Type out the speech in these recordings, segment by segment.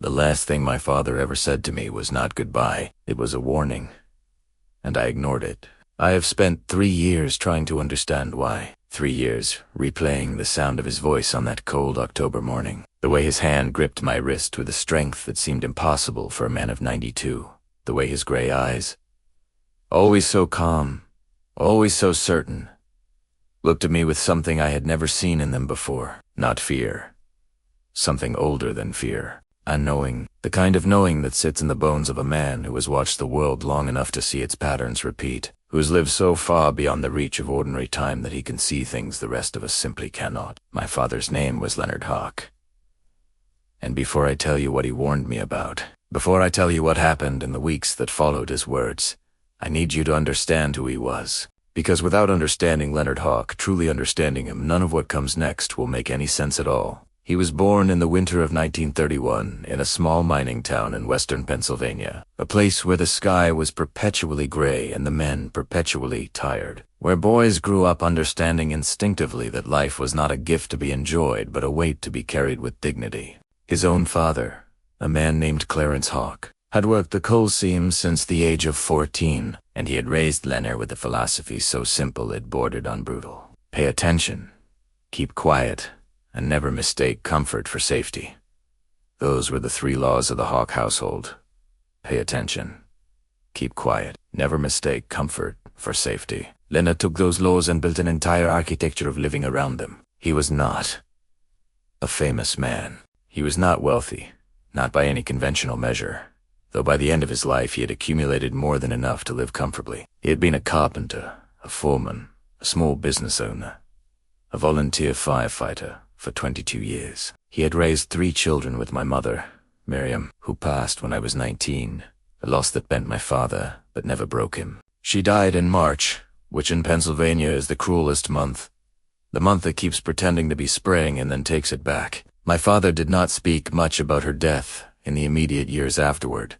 The last thing my father ever said to me was not goodbye. It was a warning, and I ignored it. I have spent 3 years trying to understand why. 3 years replaying the sound of his voice on that cold October morning. The way his hand gripped my wrist with a strength that seemed impossible for a man of 92. The way his gray eyes, always so calm, always so certain, looked at me with something I had never seen in them before. Not fear. Something older than fear. Unknowing. The kind of knowing that sits in the bones of a man who has watched the world long enough to see its patterns repeat. Who has lived so far beyond the reach of ordinary time that he can see things the rest of us simply cannot. My father's name was Leonard Hawk. And before I tell you what he warned me about, before I tell you what happened in the weeks that followed his words, I need you to understand who he was. Because without understanding Leonard Hawk, truly understanding him, none of what comes next will make any sense at all. He was born in the winter of 1931 in a small mining town in western Pennsylvania, a place where the sky was perpetually gray and the men perpetually tired, where boys grew up understanding instinctively that life was not a gift to be enjoyed but a weight to be carried with dignity. His own father, a man named Clarence Hawk, had worked the coal seams since the age of 14, and he had raised Leonard with a philosophy so simple it bordered on brutal. Pay attention, keep quiet, and never mistake comfort for safety. Those were the 3 laws of the Hawk household. Pay attention, keep quiet, never mistake comfort for safety. Leonard took those laws and built an entire architecture of living around them. He was not a famous man. He was not wealthy, not by any conventional measure, though by the end of his life he had accumulated more than enough to live comfortably. He had been a carpenter, a foreman, a small business owner, a volunteer firefighter for 22 years. He had raised 3 children with my mother, Miriam, who passed when I was 19, a loss that bent my father but never broke him. She died in March, which in Pennsylvania is the cruelest month, the month that keeps pretending to be spring and then takes it back. My father did not speak much about her death in the immediate years afterward,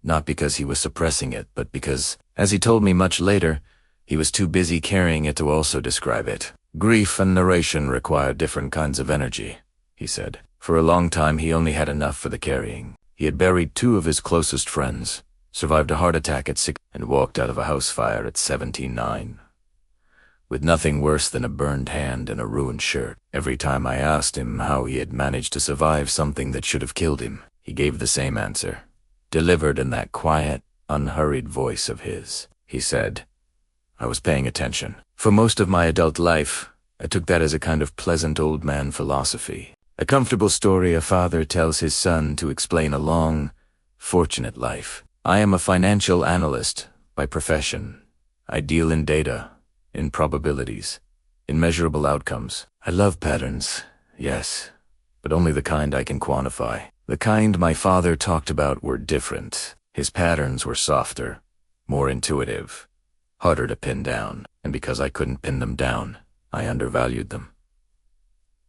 not because he was suppressing it, but because, as he told me much later, he was too busy carrying it to also describe it. Grief and narration require different kinds of energy, he said. For a long time he only had enough for the carrying. He had buried 2 of his closest friends, survived a heart attack at 6, and walked out of a house fire at 79. With nothing worse than a burned hand and a ruined shirt. Every time I asked him how he had managed to survive something that should have killed him, he gave the same answer, delivered in that quiet, unhurried voice of his. He said, "I was paying attention. For most of my adult life, I took that as a kind of pleasant old man philosophy. A comfortable story a father tells his son to explain a long, fortunate life. I am a financial analyst by profession. I deal in data, in probabilities, in measurable outcomes. I love patterns, yes, but only the kind I can quantify. The kind my father talked about were different. His patterns were softer, more intuitive, harder to pin down, and because I couldn't pin them down, I undervalued them.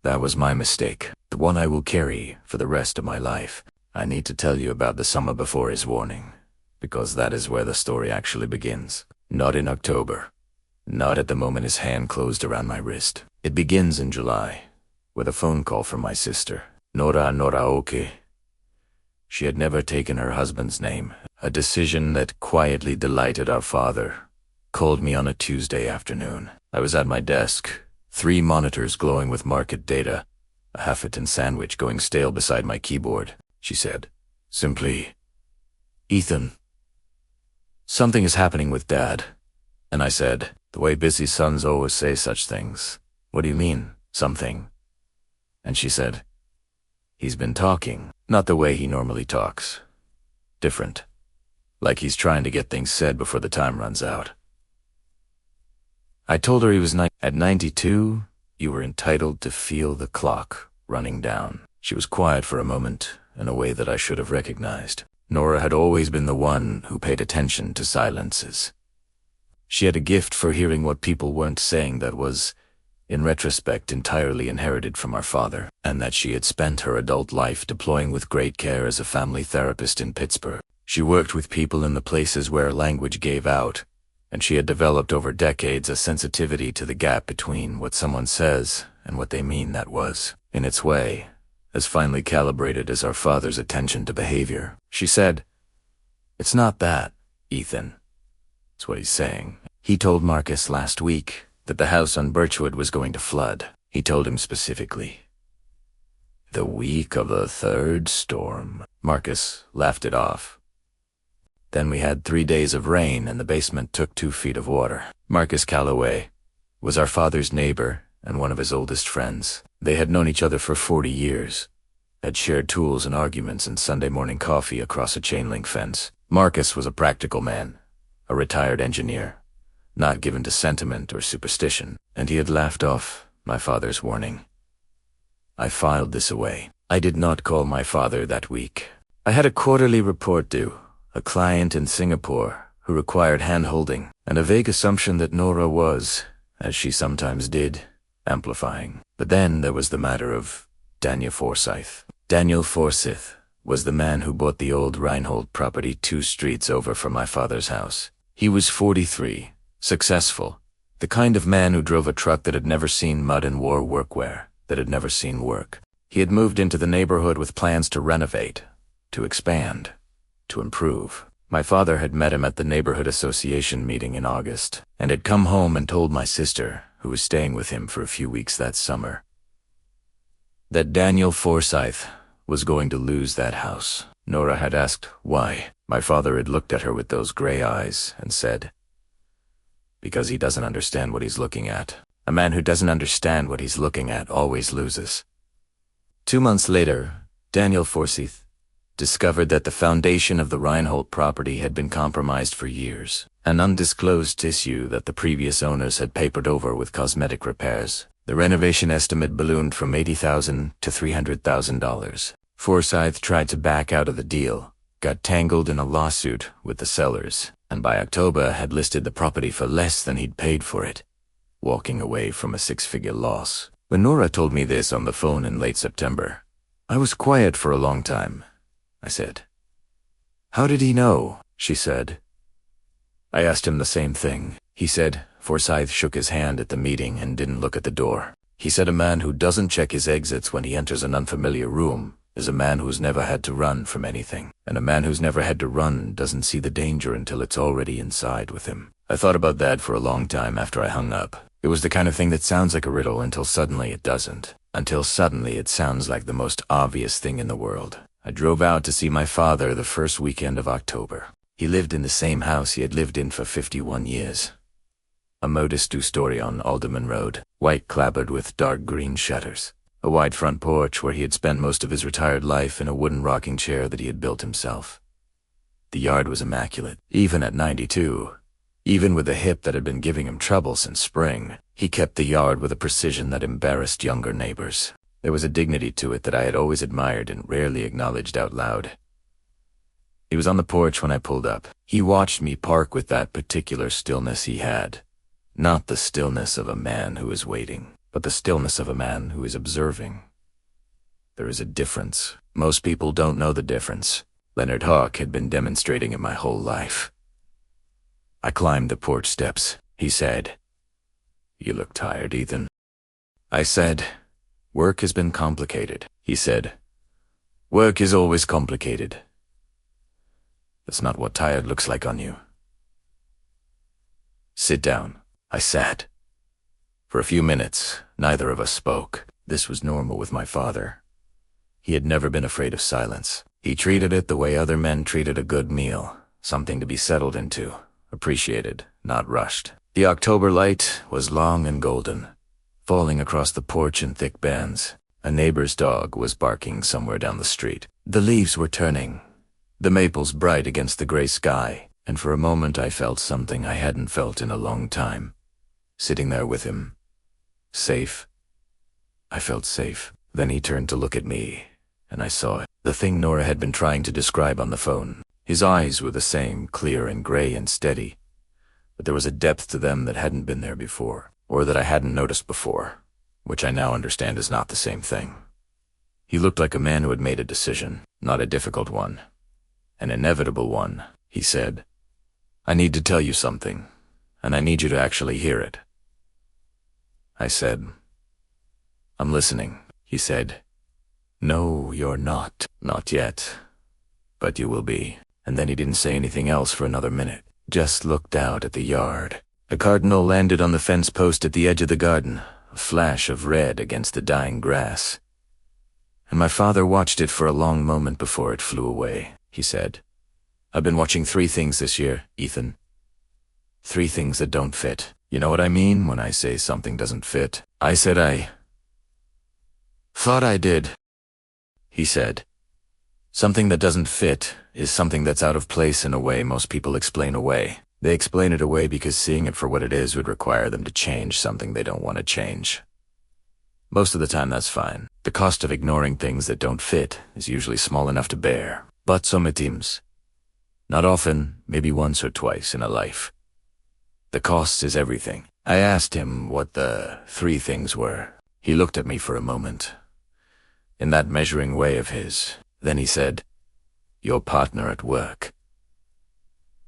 That was my mistake, the one I will carry for the rest of my life. I need to tell you about the summer before his warning, because that is where the story actually begins. Not in October, not at the moment his hand closed around my wrist. It begins in July, with a phone call from my sister, Nora Noraoke. She had never taken her husband's name, a decision that quietly delighted our father. Called me on a Tuesday afternoon. I was at my desk, 3 monitors glowing with market data, a half-eaten sandwich going stale beside my keyboard. She said, simply, "Ethan, something is happening with Dad." And I said, the way busy sons always say such things, "What do you mean, something?" And she said, "He's been talking, not the way he normally talks. Different. Like he's trying to get things said before the time runs out." I told her he was at 92, you were entitled to feel the clock running down. She was quiet for a moment, in a way that I should have recognized. Nora had always been the one who paid attention to silences. She had a gift for hearing what people weren't saying that was, in retrospect, entirely inherited from our father, and that she had spent her adult life deploying with great care as a family therapist in Pittsburgh. She worked with people in the places where language gave out, and she had developed over decades a sensitivity to the gap between what someone says and what they mean. That was, in its way, as finely calibrated as our father's attention to behavior. She said, "It's not that, Ethan." That's what he's saying. He told Marcus last week that the house on Birchwood was going to flood. He told him specifically. The week of the third storm. Marcus laughed it off. Then we had 3 days of rain and the basement took 2 feet of water. Marcus Calloway was our father's neighbor and one of his oldest friends. They had known each other for 40 years, had shared tools and arguments and Sunday morning coffee across a chain-link fence. Marcus was a practical man, a retired engineer, not given to sentiment or superstition, and he had laughed off my father's warning. I filed this away. I did not call my father that week. I had a quarterly report due, a client in Singapore who required hand-holding, and a vague assumption that Nora was, as she sometimes did, amplifying. But then there was the matter of Daniel Forsyth. Daniel Forsyth was the man who bought the old Reinhold property 2 streets over from my father's house. He was 43, successful, the kind of man who drove a truck that had never seen mud and wore workwear that had never seen work. He had moved into the neighborhood with plans to renovate, to expand, to improve. My father had met him at the neighborhood association meeting in August, and had come home and told my sister, who was staying with him for a few weeks that summer, that Daniel Forsyth was going to lose that house. Nora had asked why. My father had looked at her with those gray eyes and said, "Because he doesn't understand what he's looking at. A man who doesn't understand what he's looking at always loses." 2 months later, Daniel Forsyth discovered that the foundation of the Reinhold property had been compromised for years, an undisclosed issue that the previous owners had papered over with cosmetic repairs. The renovation estimate ballooned from $80,000 to $300,000. Forsyth tried to back out of the deal, got tangled in a lawsuit with the sellers, and by October had listed the property for less than he'd paid for it, walking away from a 6-figure loss. When Nora told me this on the phone in late September, I was quiet for a long time. I said, "How did he know?" She said. I asked him the same thing. He said Forsyth shook his hand at the meeting and didn't look at the door. He said a man who doesn't check his exits when he enters an unfamiliar room is a man who's never had to run from anything, and a man who's never had to run doesn't see the danger until it's already inside with him. I thought about that for a long time after I hung up. It was the kind of thing that sounds like a riddle until suddenly it doesn't. Until suddenly it sounds like the most obvious thing in the world. I drove out to see my father the first weekend of October. He lived in the same house he had lived in for 51 years. A modest 2-story on Alderman Road, white clapboard with dark green shutters. A wide front porch where he had spent most of his retired life in a wooden rocking chair that he had built himself. The yard was immaculate, even at 92. Even with a hip that had been giving him trouble since spring, he kept the yard with a precision that embarrassed younger neighbors. There was a dignity to it that I had always admired and rarely acknowledged out loud. He was on the porch when I pulled up. He watched me park with that particular stillness he had. Not the stillness of a man who is waiting, but the stillness of a man who is observing. There is a difference. Most people don't know the difference. Leonard Hawk had been demonstrating it my whole life. I climbed the porch steps. He said, "You look tired, Ethan." I said, "Work has been complicated." He said, "Work is always complicated." That's not what tired looks like on you. "Sit down." I sat. For a few minutes, neither of us spoke. This was normal with my father. He had never been afraid of silence. He treated it the way other men treated a good meal, something to be settled into, appreciated, not rushed. The October light was long and golden, falling across the porch in thick bands. A neighbor's dog was barking somewhere down the street. The leaves were turning, the maples bright against the gray sky, and for a moment I felt something I hadn't felt in a long time. Sitting there with him. Safe. I felt safe. Then he turned to look at me, and I saw it. The thing Nora had been trying to describe on the phone. His eyes were the same, clear and gray and steady, but there was a depth to them that hadn't been there before, or that I hadn't noticed before, which I now understand is not the same thing. He looked like a man who had made a decision, not a difficult one, an inevitable one. He said, "I need to tell you something, and I need you to actually hear it." I said, "I'm listening." He said, No, you're not. Not yet. But you will be. And then he didn't say anything else for another minute. Just looked out at the yard. A cardinal landed on the fence post at the edge of the garden, a flash of red against the dying grass. And my father watched it for a long moment before it flew away. He said, "I've been watching 3 things this year, Ethan. 3 things that don't fit. You know what I mean when I say something doesn't fit?" I said I thought I did. He said, "Something that doesn't fit is something that's out of place in a way most people explain away. They explain it away because seeing it for what it is would require them to change something they don't want to change. Most of the time that's fine. The cost of ignoring things that don't fit is usually small enough to bear. But sometimes, not often, maybe once or twice in a life, the cost is everything." I asked him what the 3 things were. He looked at me for a moment, in that measuring way of his. Then he said, "Your partner at work.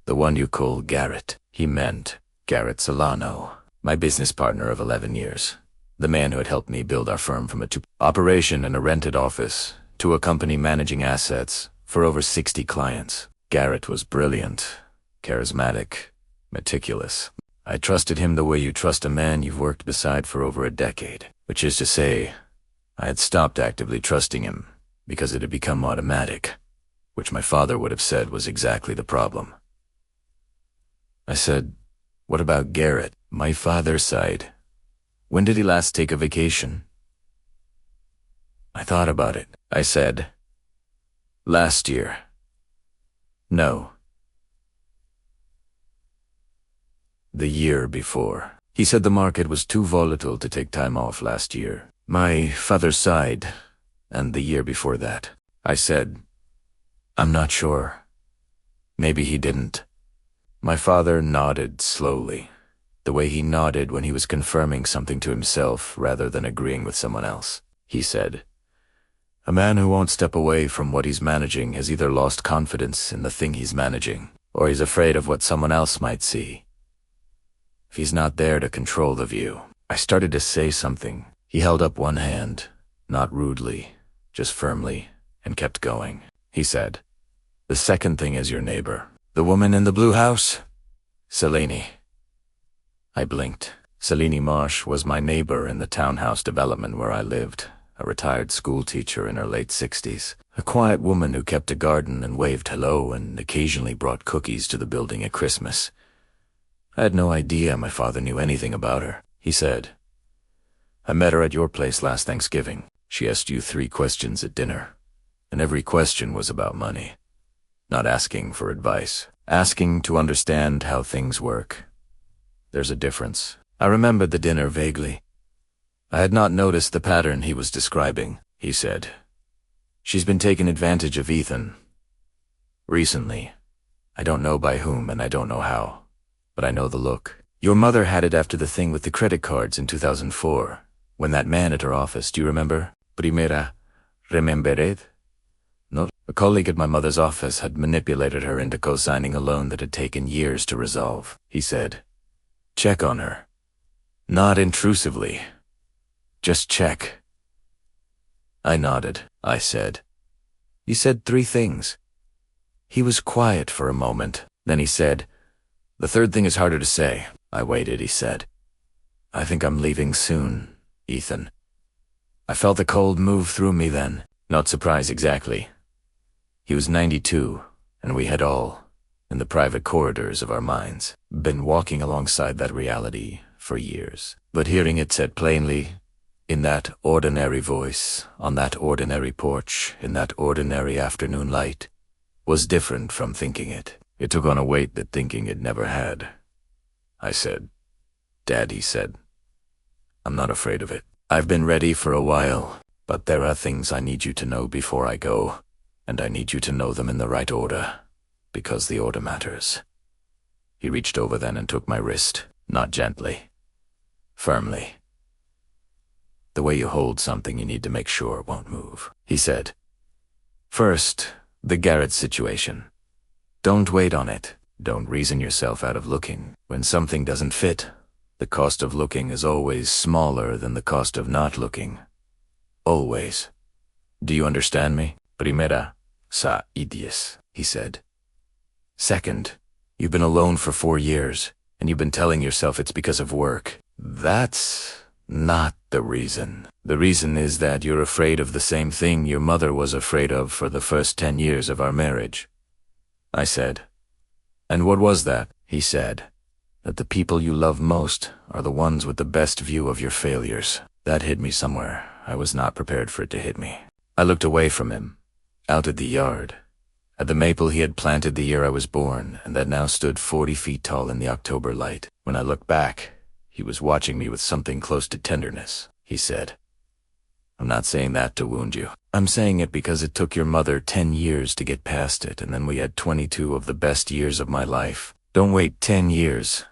The one you call Garrett." He meant Garrett Solano, my business partner of 11 years. The man who had helped me build our firm from a 2 operation in a rented office to a company managing assets for over 60 clients. Garrett was brilliant, charismatic, meticulous. I trusted him the way you trust a man you've worked beside for over a decade, which is to say, I had stopped actively trusting him because it had become automatic, which my father would have said was exactly the problem. I said, "What about Garrett?" My father sighed. "When did he last take a vacation?" I thought about it. I said, "Last year." "No. The year before." He said the market was too volatile to take time off last year. My father sighed. "And the year before that?" I said, "I'm not sure. Maybe he didn't." My father nodded slowly, the way he nodded when he was confirming something to himself rather than agreeing with someone else. He said, "A man who won't step away from what he's managing has either lost confidence in the thing he's managing, or he's afraid of what someone else might see. If he's not there to control the view." I started to say something. He held up one hand, not rudely, just firmly, and kept going. He said, "The second thing is your neighbor. The woman in the blue house? Selene." I blinked. Selene Marsh was my neighbor in the townhouse development where I lived, a retired school teacher in her late 60s, a quiet woman who kept a garden and waved hello and occasionally brought cookies to the building at Christmas. I had no idea my father knew anything about her. He said, "I met her at your place last Thanksgiving. She asked you 3 questions at dinner, and every question was about money. Not asking for advice, asking to understand how things work. There's a difference." I remembered the dinner vaguely. I had not noticed the pattern he was describing. He said, "She's been taking advantage of Ethan. Recently. I don't know by whom and I don't know how, but I know the look. Your mother had it after the thing with the credit cards in 2004, when that man at her office, do you remember? Primera, remembered? No, a colleague at my mother's office had manipulated her into co-signing a loan that had taken years to resolve." He said, "Check on her. Not intrusively. Just check." I nodded. I said, "You said 3 things." He was quiet for a moment. Then he said, "The third thing is harder to say." I waited. He said, "I think I'm leaving soon, Ethan." I felt the cold move through me then. Not surprised exactly. He was 92, and we had all, in the private corridors of our minds, been walking alongside that reality for years. But hearing it said plainly, in that ordinary voice, on that ordinary porch, in that ordinary afternoon light, was different from thinking it. It took on a weight that thinking it never had. I said, "Dad," he said, "I'm not afraid of it. I've been ready for a while, but there are things I need you to know before I go, and I need you to know them in the right order, because the order matters." He reached over then and took my wrist, not gently, firmly. "The way you hold something you need to make sure it won't move," he said. "First, the Garrett situation. Don't wait on it. Don't reason yourself out of looking. When something doesn't fit, the cost of looking is always smaller than the cost of not looking. Always. Do you understand me? Primera, sa idias, he said. Second, you've been alone for 4 years, and you've been telling yourself it's because of work. That's not the reason. The reason is that you're afraid of the same thing your mother was afraid of for the first 10 years of our marriage. I said. And what was that? He said. That the people you love most are the ones with the best view of your failures. That hit me somewhere. I was not prepared for it to hit me. I looked away from him, out at the yard, at the maple he had planted the year I was born, and that now stood 40 feet tall in the October light. When I looked back, he was watching me with something close to tenderness. He said, I'm not saying that to wound you. I'm saying it because it took your mother 10 years to get past it, and then we had 22 of the best years of my life. Don't wait 10 years,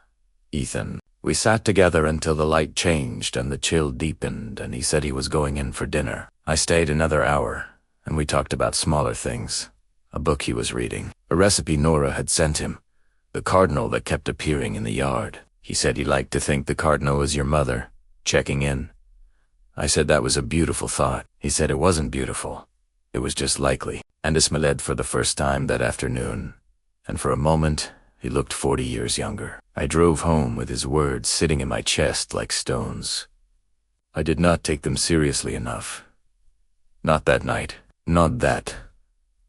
Ethan. We sat together until the light changed and the chill deepened, and he said he was going in for dinner. I stayed another hour, and we talked about smaller things. A book he was reading, a recipe Nora had sent him, the cardinal that kept appearing in the yard. He said he liked to think the cardinal was your mother, checking in. I said that was a beautiful thought. He said it wasn't beautiful. It was just likely. And Ismailed for the first time that afternoon, and for a moment he looked 40 years younger. I drove home with his words sitting in my chest like stones. I did not take them seriously enough. Not that night. Not that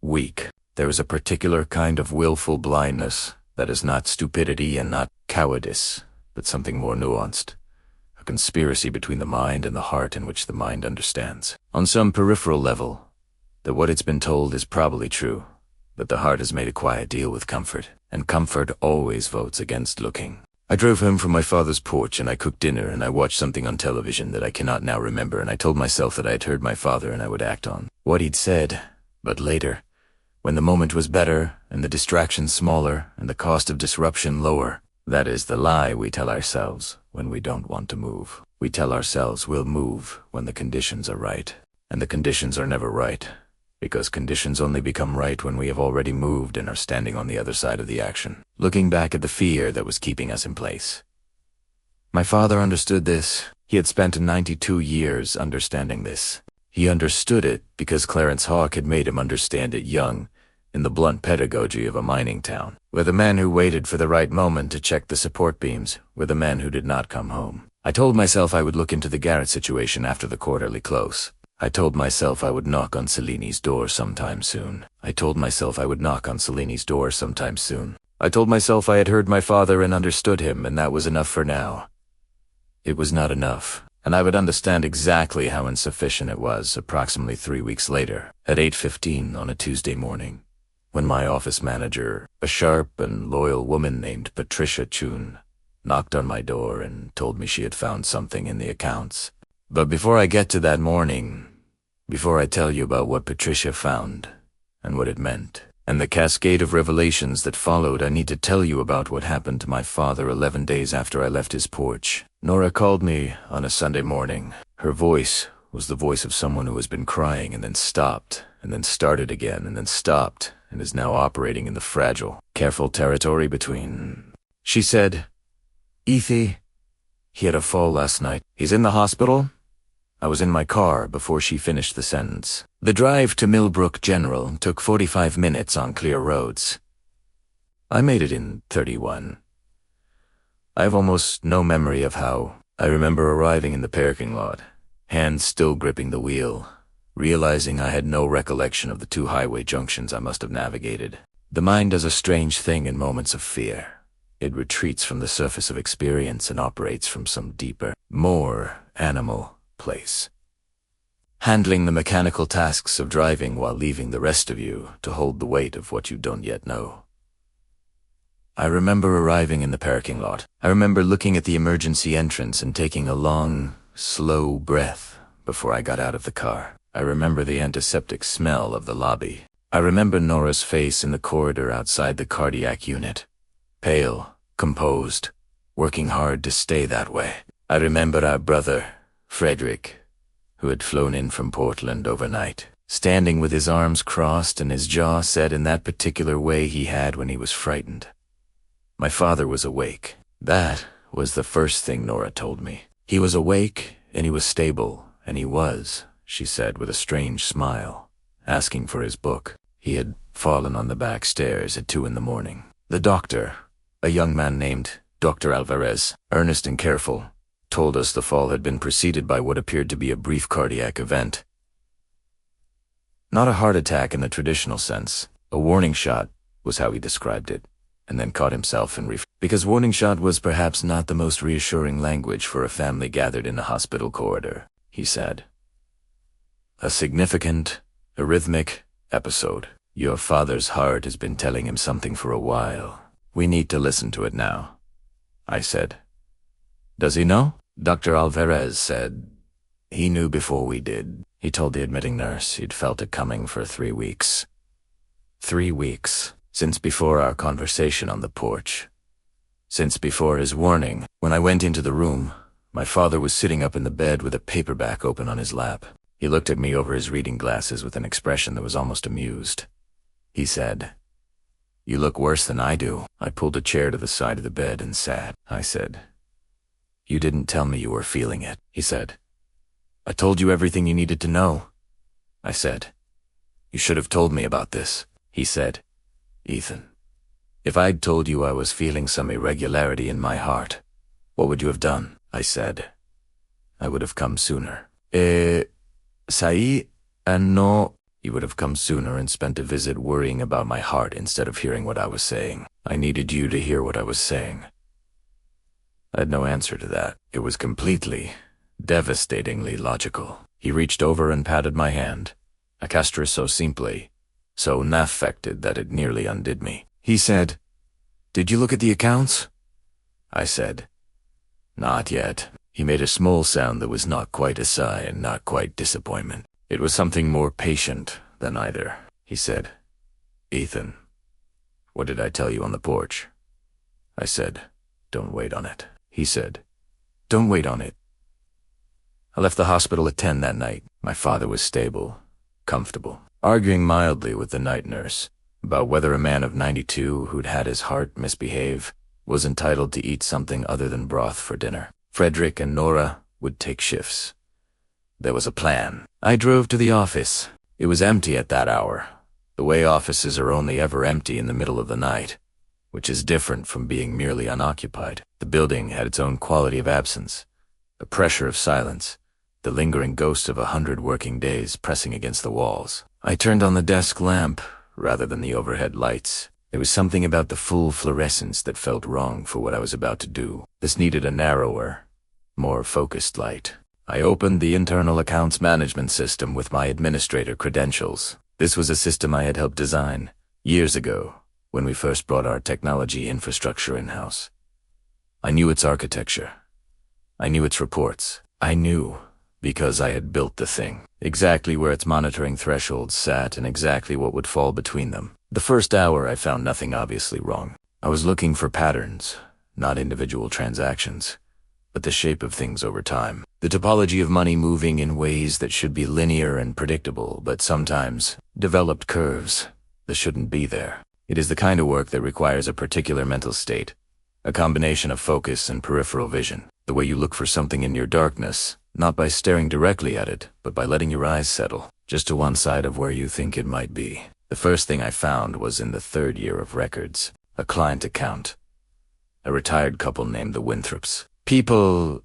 week. There is a particular kind of willful blindness that is not stupidity and not cowardice, but something more nuanced. A conspiracy between the mind and the heart in which the mind understands, on some peripheral level, that what it's been told is probably true, but the heart has made a quiet deal with comfort, and comfort always votes against looking. I drove home from my father's porch, and I cooked dinner, and I watched something on television that I cannot now remember, and I told myself that I had heard my father and I would act on what he'd said. But later, when the moment was better, and the distraction smaller, and the cost of disruption lower, that is the lie we tell ourselves when we don't want to move. We tell ourselves we'll move when the conditions are right, and the conditions are never right, because conditions only become right when we have already moved and are standing on the other side of the action, looking back at the fear that was keeping us in place. My father understood this. He had spent 92 years understanding this. He understood it because Clarence Hawk had made him understand it young, in the blunt pedagogy of a mining town, where the men who waited for the right moment to check the support beams were the men who did not come home. I told myself I would look into the Garrett situation after the quarterly close. I told myself I would knock on Cellini's door sometime soon. I told myself I would knock on Cellini's door sometime soon. I told myself I had heard my father and understood him, and that was enough for now. It was not enough, and I would understand exactly how insufficient it was approximately 3 weeks later, at 8:15 on a Tuesday morning, when my office manager, a sharp and loyal woman named Patricia Chun, knocked on my door and told me she had found something in the accounts. But before I get to that morning, before I tell you about what Patricia found, and what it meant, and the cascade of revelations that followed, I need to tell you about what happened to my father 11 days after I left his porch. Nora called me on a Sunday morning. Her voice was the voice of someone who has been crying and then stopped, and then started again, and then stopped, and is now operating in the fragile, careful territory between. She said, "Ethy, he had a fall last night. He's in the hospital." I was in my car before she finished the sentence. The drive to Millbrook General took 45 minutes on clear roads. I made it in 31. I have almost no memory of how. I remember arriving in the parking lot, hands still gripping the wheel, realizing I had no recollection of the 2 highway junctions I must have navigated. The mind does a strange thing in moments of fear. It retreats from the surface of experience and operates from some deeper, more animal place, handling the mechanical tasks of driving while leaving the rest of you to hold the weight of what you don't yet know. I remember arriving in the parking lot. I remember looking at the emergency entrance and taking a long, slow breath before I got out of the car. I remember the antiseptic smell of the lobby. I remember Nora's face in the corridor outside the cardiac unit, pale, composed, working hard to stay that way. I remember our brother, Frederick, who had flown in from Portland overnight, standing with his arms crossed and his jaw set in that particular way he had when he was frightened. My father was awake. That was the first thing Nora told me. He was awake, and he was stable, and he was, she said with a strange smile, asking for his book. He had fallen on the back stairs at 2 a.m. The doctor, a young man named Dr. Alvarez, earnest and careful, told us the fall had been preceded by what appeared to be a brief cardiac event. Not a heart attack in the traditional sense. A warning shot was how he described it, and then caught himself and because warning shot was perhaps not the most reassuring language for a family gathered in a hospital corridor, he said. A significant, arrhythmic episode. Your father's heart has been telling him something for a while. We need to listen to it now, I said. Does he know? Dr. Alvarez said. He knew before we did. He told the admitting nurse he'd felt it coming for 3 weeks. 3 weeks. Since before our conversation on the porch. Since before his warning. When I went into the room, my father was sitting up in the bed with a paperback open on his lap. He looked at me over his reading glasses with an expression that was almost amused. He said, "You look worse than I do." I pulled a chair to the side of the bed and sat. I said, "You didn't tell me you were feeling it," he said. "I told you everything you needed to know," I said. "You should have told me about this," he said. "Ethan, if I'd told you I was feeling some irregularity in my heart, what would you have done?" I said. "I would have come sooner." No. He would have come sooner and spent a visit worrying about my heart instead of hearing what I was saying. I needed you to hear what I was saying. I had no answer to that. It was completely, devastatingly logical. He reached over and patted my hand, a gesture so simply, so unaffected that it nearly undid me. He said, "Did you look at the accounts?" I said, "Not yet." He made a small sound that was not quite a sigh and not quite disappointment. It was something more patient than either. He said, "Ethan, what did I tell you on the porch?" I said, "Don't wait on it." He said, "Don't wait on it." I left the hospital at 10 that night. My father was stable, comfortable, arguing mildly with the night nurse about whether a man of 92 who'd had his heart misbehave was entitled to eat something other than broth for dinner. Frederick and Nora would take shifts. There was a plan. I drove to the office. It was empty at that hour, the way offices are only ever empty in the middle of the night, which is different from being merely unoccupied. The building had its own quality of absence, a pressure of silence, the lingering ghost of 100 working days pressing against the walls. I turned on the desk lamp rather than the overhead lights. There was something about the full fluorescence that felt wrong for what I was about to do. This needed a narrower, more focused light. I opened the internal accounts management system with my administrator credentials. This was a system I had helped design years ago when we first brought our technology infrastructure in-house. I knew its architecture. I knew its reports. I knew, because I had built the thing, exactly where its monitoring thresholds sat and exactly what would fall between them. The first hour I found nothing obviously wrong. I was looking for patterns, not individual transactions, but the shape of things over time. The topology of money moving in ways that should be linear and predictable, but sometimes developed curves that shouldn't be there. It is the kind of work that requires a particular mental state, a combination of focus and peripheral vision, the way you look for something in your darkness, not by staring directly at it, but by letting your eyes settle just to one side of where you think it might be. The first thing I found was in the 3rd year of records, a client account, a retired couple named the Winthrops. People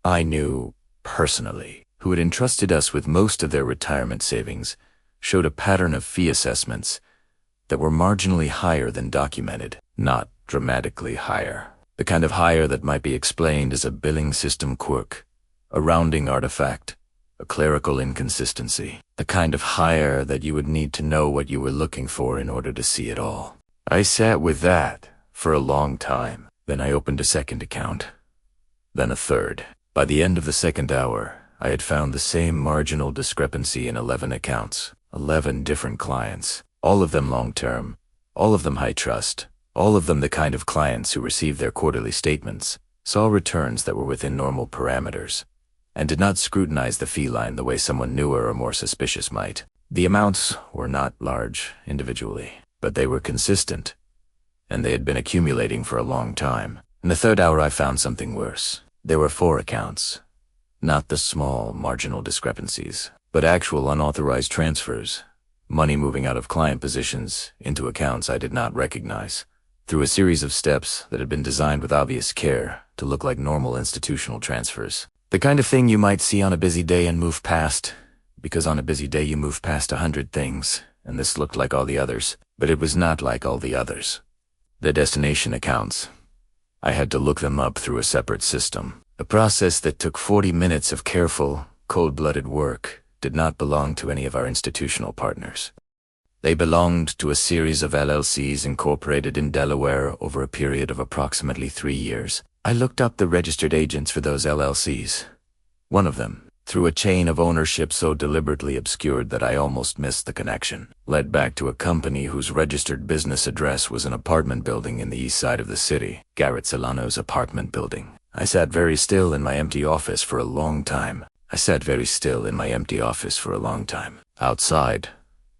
I knew personally, who had entrusted us with most of their retirement savings, showed a pattern of fee assessments that were marginally higher than documented, not dramatically higher. The kind of higher that might be explained as a billing system quirk, a rounding artifact, a clerical inconsistency. The kind of higher that you would need to know what you were looking for in order to see it all. I sat with that for a long time. Then I opened a second account, then a third. By the end of the second hour, I had found the same marginal discrepancy in 11 accounts, 11 different clients, all of them long-term, all of them high trust, all of them the kind of clients who received their quarterly statements, saw returns that were within normal parameters, and did not scrutinize the fee line the way someone newer or more suspicious might. The amounts were not large individually, but they were consistent, and they had been accumulating for a long time. In the third hour I found something worse. There were 4 accounts, not the small marginal discrepancies, but actual unauthorized transfers, money moving out of client positions into accounts I did not recognize, through a series of steps that had been designed with obvious care to look like normal institutional transfers. The kind of thing you might see on a busy day and move past, because on a busy day you move past 100 things, and this looked like all the others, but it was not like all the others. The destination accounts, I had to look them up through a separate system. A process that took 40 minutes of careful, cold-blooded work did not belong to any of our institutional partners. They belonged to a series of LLCs incorporated in Delaware over a period of approximately 3 years. I looked up the registered agents for those LLCs. One of them, through a chain of ownership so deliberately obscured that I almost missed the connection, led back to a company whose registered business address was an apartment building in the east side of the city, Garrett Solano's apartment building. I sat very still in my empty office for a long time. Outside,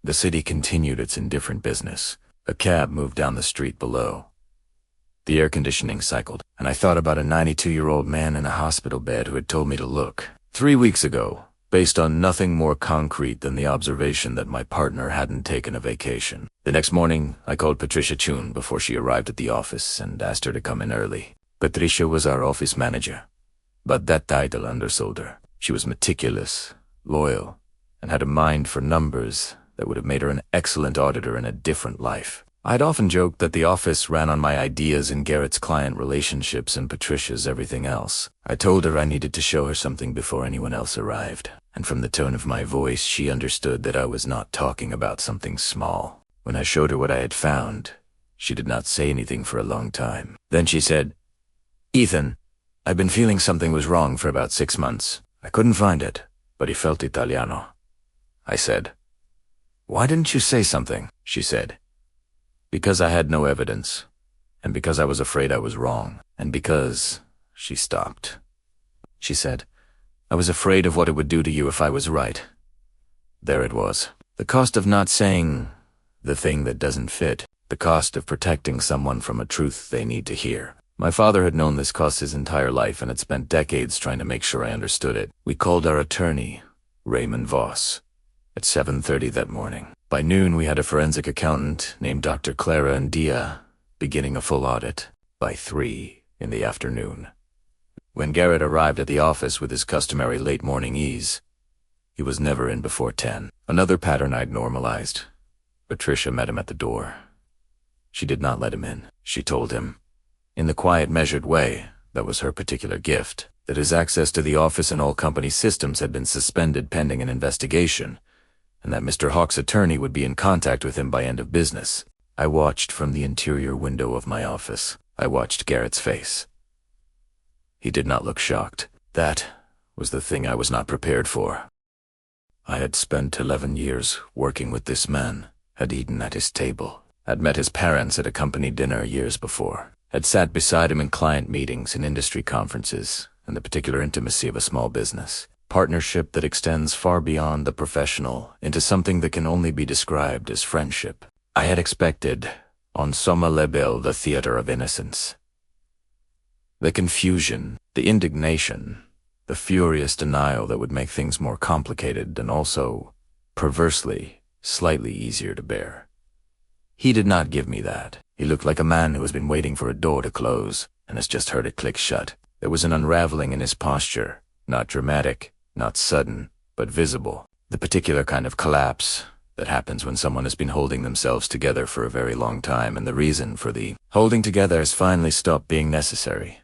the city continued its indifferent business. A cab moved down the street below. The air conditioning cycled, and I thought about a 92-year-old man in a hospital bed who had told me to look. 3 weeks ago, based on nothing more concrete than the observation that my partner hadn't taken a vacation. The next morning, I called Patricia Chun before she arrived at the office and asked her to come in early. Patricia was our office manager, but that title undersold her. She was meticulous, loyal, and had a mind for numbers that would have made her an excellent auditor in a different life. I'd often joked that the office ran on my ideas and Garrett's client relationships and Patricia's everything else. I told her I needed to show her something before anyone else arrived, and from the tone of my voice she understood that I was not talking about something small. When I showed her what I had found, she did not say anything for a long time. Then she said, "Ethan, I've been feeling something was wrong for about 6 months. I couldn't find it, but he felt Italiano." I said, "Why didn't you say something?" She said, "Because I had no evidence, and because I was afraid I was wrong, and because—" She stopped. She said, "I was afraid of what it would do to you if I was right." There it was. The cost of not saying the thing that doesn't fit. The cost of protecting someone from a truth they need to hear. My father had known this cost his entire life and had spent decades trying to make sure I understood it. We called our attorney, Raymond Voss, at 7:30 that morning. By noon, we had a forensic accountant named Dr. Clara Ndia beginning a full audit. By 3 in the afternoon. When Garrett arrived at the office with his customary late morning ease, he was never in before 10. Another pattern I'd normalized. Patricia met him at the door. She did not let him in. She told him, in the quiet, measured way that was her particular gift, that his access to the office and all company systems had been suspended pending an investigation, and that Mr. Hawk's attorney would be in contact with him by end of business. I watched from the interior window of my office. I watched Garrett's face. He did not look shocked. That was the thing I was not prepared for. I had spent 11 years working with this man, had eaten at his table, had met his parents at a company dinner years before, had sat beside him in client meetings and industry conferences, and the particular intimacy of a small business. Partnership that extends far beyond the professional into something that can only be described as friendship. I had expected, on Soma Lebel, the theater of innocence. The confusion, the indignation, the furious denial that would make things more complicated and also, perversely, slightly easier to bear. He did not give me that. He looked like a man who has been waiting for a door to close and has just heard it click shut. There was an unraveling in his posture, not dramatic, not sudden, but visible. The particular kind of collapse that happens when someone has been holding themselves together for a very long time, and the reason for the holding together has finally stopped being necessary.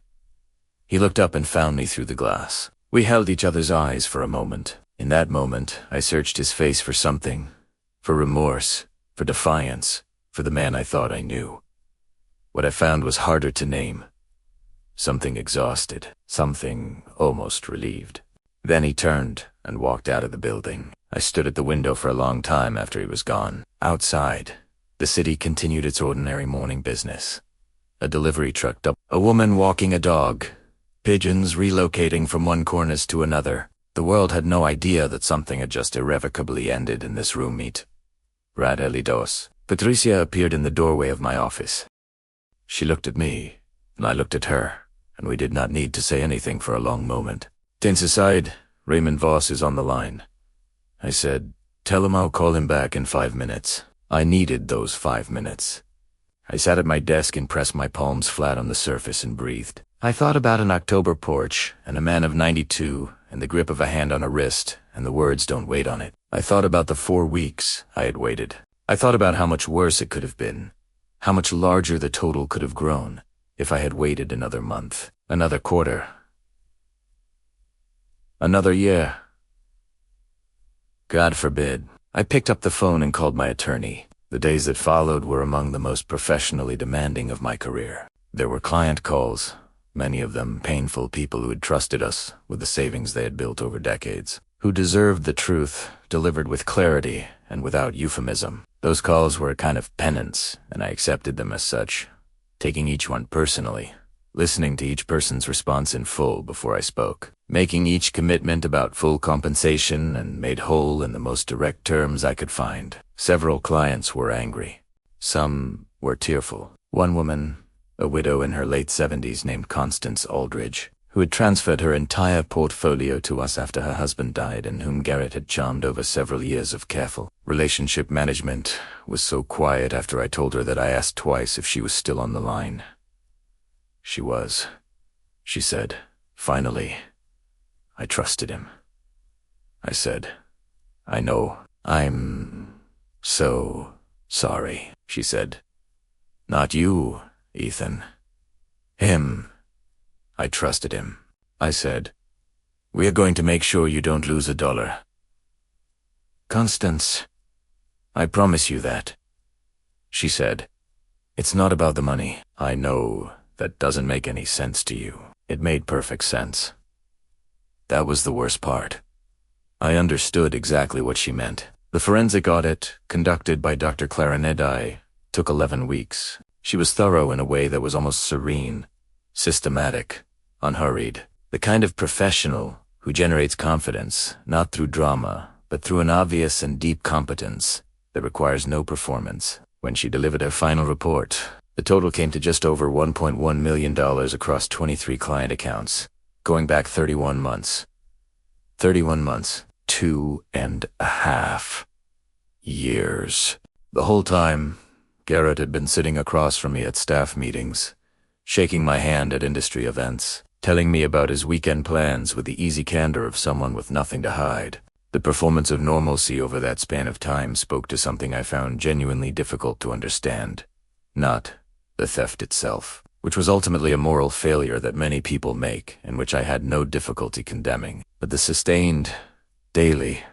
He looked up and found me through the glass. We held each other's eyes for a moment. In that moment, I searched his face for something, for remorse, for defiance, for the man I thought I knew. What I found was harder to name. Something exhausted, something almost relieved. Then he turned and walked out of the building. I stood at the window for a long time after he was gone. Outside, the city continued its ordinary morning business. A delivery truck up, a woman walking a dog, pigeons relocating from one cornice to another. The world had no idea that something had just irrevocably ended in this room meet. Brad Elidos. Patricia appeared in the doorway of my office. She looked at me, and I looked at her, and we did not need to say anything for a long moment. Tense aside, Raymond Voss is on the line. I said, "Tell him I'll call him back in 5 minutes." I needed those 5 minutes. I sat at my desk and pressed my palms flat on the surface and breathed. I thought about an October porch and a man of 92 and the grip of a hand on a wrist and the words "don't wait on it." I thought about the 4 weeks I had waited. I thought about how much worse it could have been, how much larger the total could have grown if I had waited another month, another quarter, another year. God forbid. I picked up the phone and called my attorney. The days that followed were among the most professionally demanding of my career. There were client calls, many of them painful people who had trusted us with the savings they had built over decades, who deserved the truth delivered with clarity and without euphemism. Those calls were a kind of penance, and I accepted them as such, taking each one personally, listening to each person's response in full before I spoke, making each commitment about full compensation and made whole in the most direct terms I could find. Several clients were angry. Some were tearful. One woman, a widow in her late 70s named Constance Aldridge, who had transferred her entire portfolio to us after her husband died and whom Garrett had charmed over several years of careful relationship management, was so quiet after I told her that I asked twice if she was still on the line. She was, she said. Finally, I trusted him. I said, "I know. I'm so sorry," she said. "Not you, Ethan. Him." I trusted him. I said, "We are going to make sure you don't lose a dollar. Constance, I promise you that." She said, "It's not about the money." I know that doesn't make any sense to you. It made perfect sense. That was the worst part. I understood exactly what she meant. The forensic audit, conducted by Dr. Clarinetti, took 11 weeks. She was thorough in a way that was almost serene, systematic, unhurried. The kind of professional who generates confidence, not through drama, but through an obvious and deep competence that requires no performance. When she delivered her final report, the total came to just over $1.1 million across 23 client accounts, going back 31 months. 31 months. 2.5 years. The whole time, Garrett had been sitting across from me at staff meetings, shaking my hand at industry events, telling me about his weekend plans with the easy candor of someone with nothing to hide. The performance of normalcy over that span of time spoke to something I found genuinely difficult to understand. Not the theft itself, which was ultimately a moral failure that many people make and which I had no difficulty condemning, but the sustained, daily,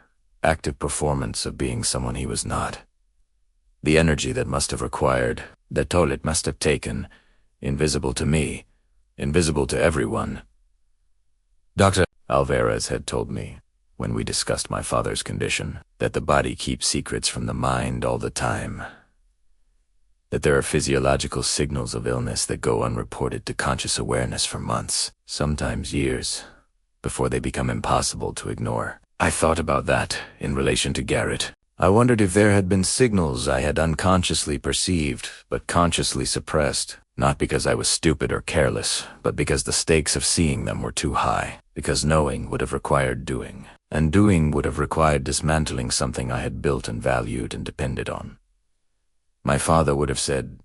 active performance of being someone he was not. The energy that must have required, the toll it must have taken, invisible to me, invisible to everyone. Dr. Alvarez had told me, when we discussed my father's condition, that the body keeps secrets from the mind all the time. That there are physiological signals of illness that go unreported to conscious awareness for months, sometimes years, before they become impossible to ignore. I thought about that in relation to Garrett. I wondered if there had been signals I had unconsciously perceived, but consciously suppressed, not because I was stupid or careless, but because the stakes of seeing them were too high, because knowing would have required doing, and doing would have required dismantling something I had built and valued and depended on. My father would have said,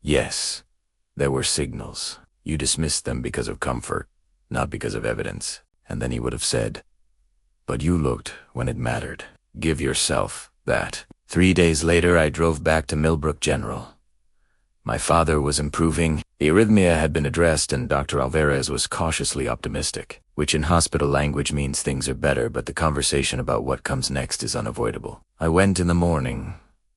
"Yes, there were signals. You dismissed them because of comfort, not because of evidence." And then he would have said, "But you looked when it mattered. Give yourself that." 3 days later, I drove back to Millbrook General. My father was improving. The arrhythmia had been addressed and Dr. Alvarez was cautiously optimistic, which in hospital language means things are better, but the conversation about what comes next is unavoidable. I went in the morning,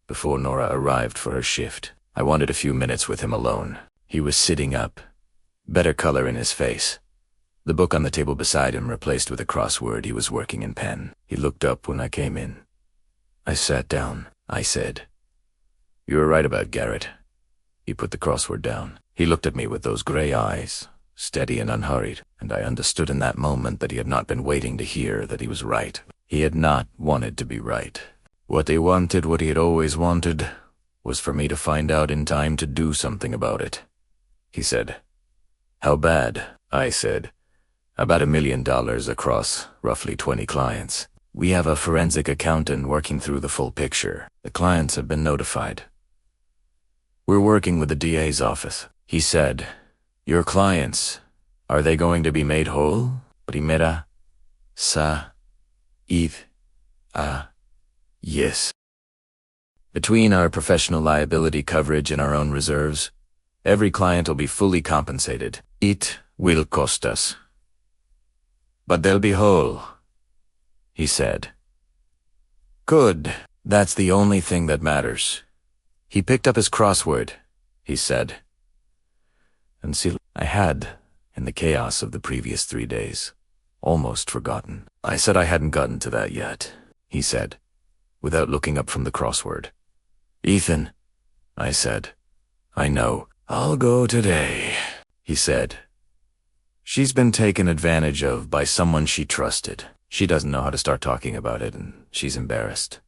before Nora arrived for her shift. I wanted a few minutes with him alone. He was sitting up, better color in his face. The book on the table beside him replaced with a crossword he was working in pen. He looked up when I came in. I sat down. I said, "You were right about Garrett." He put the crossword down. He looked at me with those gray eyes, steady and unhurried, and I understood in that moment that he had not been waiting to hear that he was right. He had not wanted to be right. What he wanted, what he had always wanted, was for me to find out in time to do something about it. He said, "How bad?" I said, "About $1 million across roughly 20 clients." We have a forensic accountant working through the full picture. The clients have been notified. We're working with the DA's office. He said, your clients, are they going to be made whole? Primera, sa, if, yes. Between our professional liability coverage and our own reserves, every client will be fully compensated. It will cost us. But they'll be whole, he said. Good. That's the only thing that matters. He picked up his crossword, he said. And see, I had, in the chaos of the previous 3 days, almost forgotten. I said I hadn't gotten to that yet, he said, without looking up from the crossword. Ethan, I said. I know. I'll go today, he said. She's been taken advantage of by someone she trusted. She doesn't know how to start talking about it, and she's embarrassed.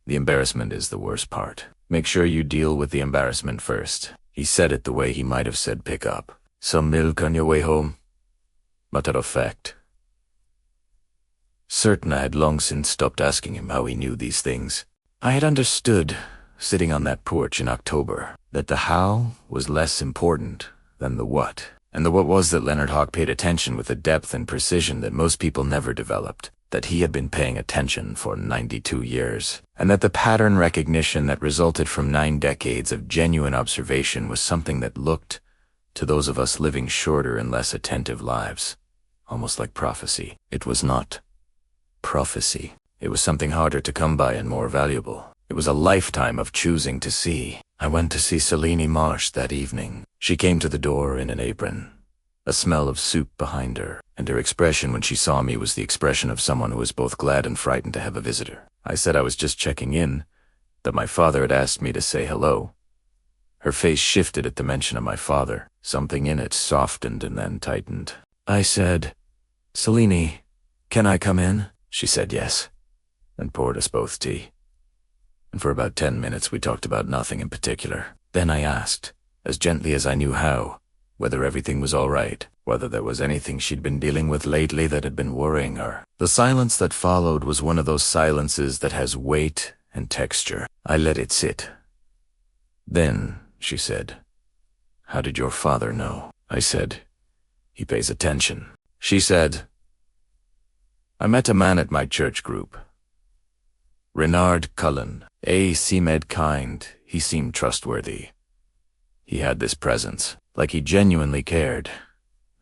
The embarrassment is the worst part. Make sure you deal with the embarrassment first. He said it the way he might have said pick up. Some milk on your way home? Matter of fact. Certain I had long since stopped asking him how he knew these things. I had understood, sitting on that porch in October, that the how was less important than the what. And the what was that Leonard Hawk paid attention with a depth and precision that most people never developed, that he had been paying attention for 92 years, and that the pattern recognition that resulted from 9 decades of genuine observation was something that looked, to those of us living shorter and less attentive lives, almost like prophecy. It was not prophecy. It was something harder to come by and more valuable. It was a lifetime of choosing to see. I went to see Selene Marsh that evening. She came to the door in an apron, a smell of soup behind her, and her expression when she saw me was the expression of someone who was both glad and frightened to have a visitor. I said I was just checking in, that my father had asked me to say hello. Her face shifted at the mention of my father. Something in it softened and then tightened. I said, Selene, can I come in? She said yes, and poured us both tea. And for about 10 minutes we talked about nothing in particular. Then I asked, as gently as I knew how, whether everything was all right, whether there was anything she'd been dealing with lately that had been worrying her. The silence that followed was one of those silences that has weight and texture. I let it sit. Then, she said, how did your father know? I said, he pays attention. She said, I met a man at my church group. Renard Cullen. Seemed kind. He seemed trustworthy. He had this presence, like he genuinely cared.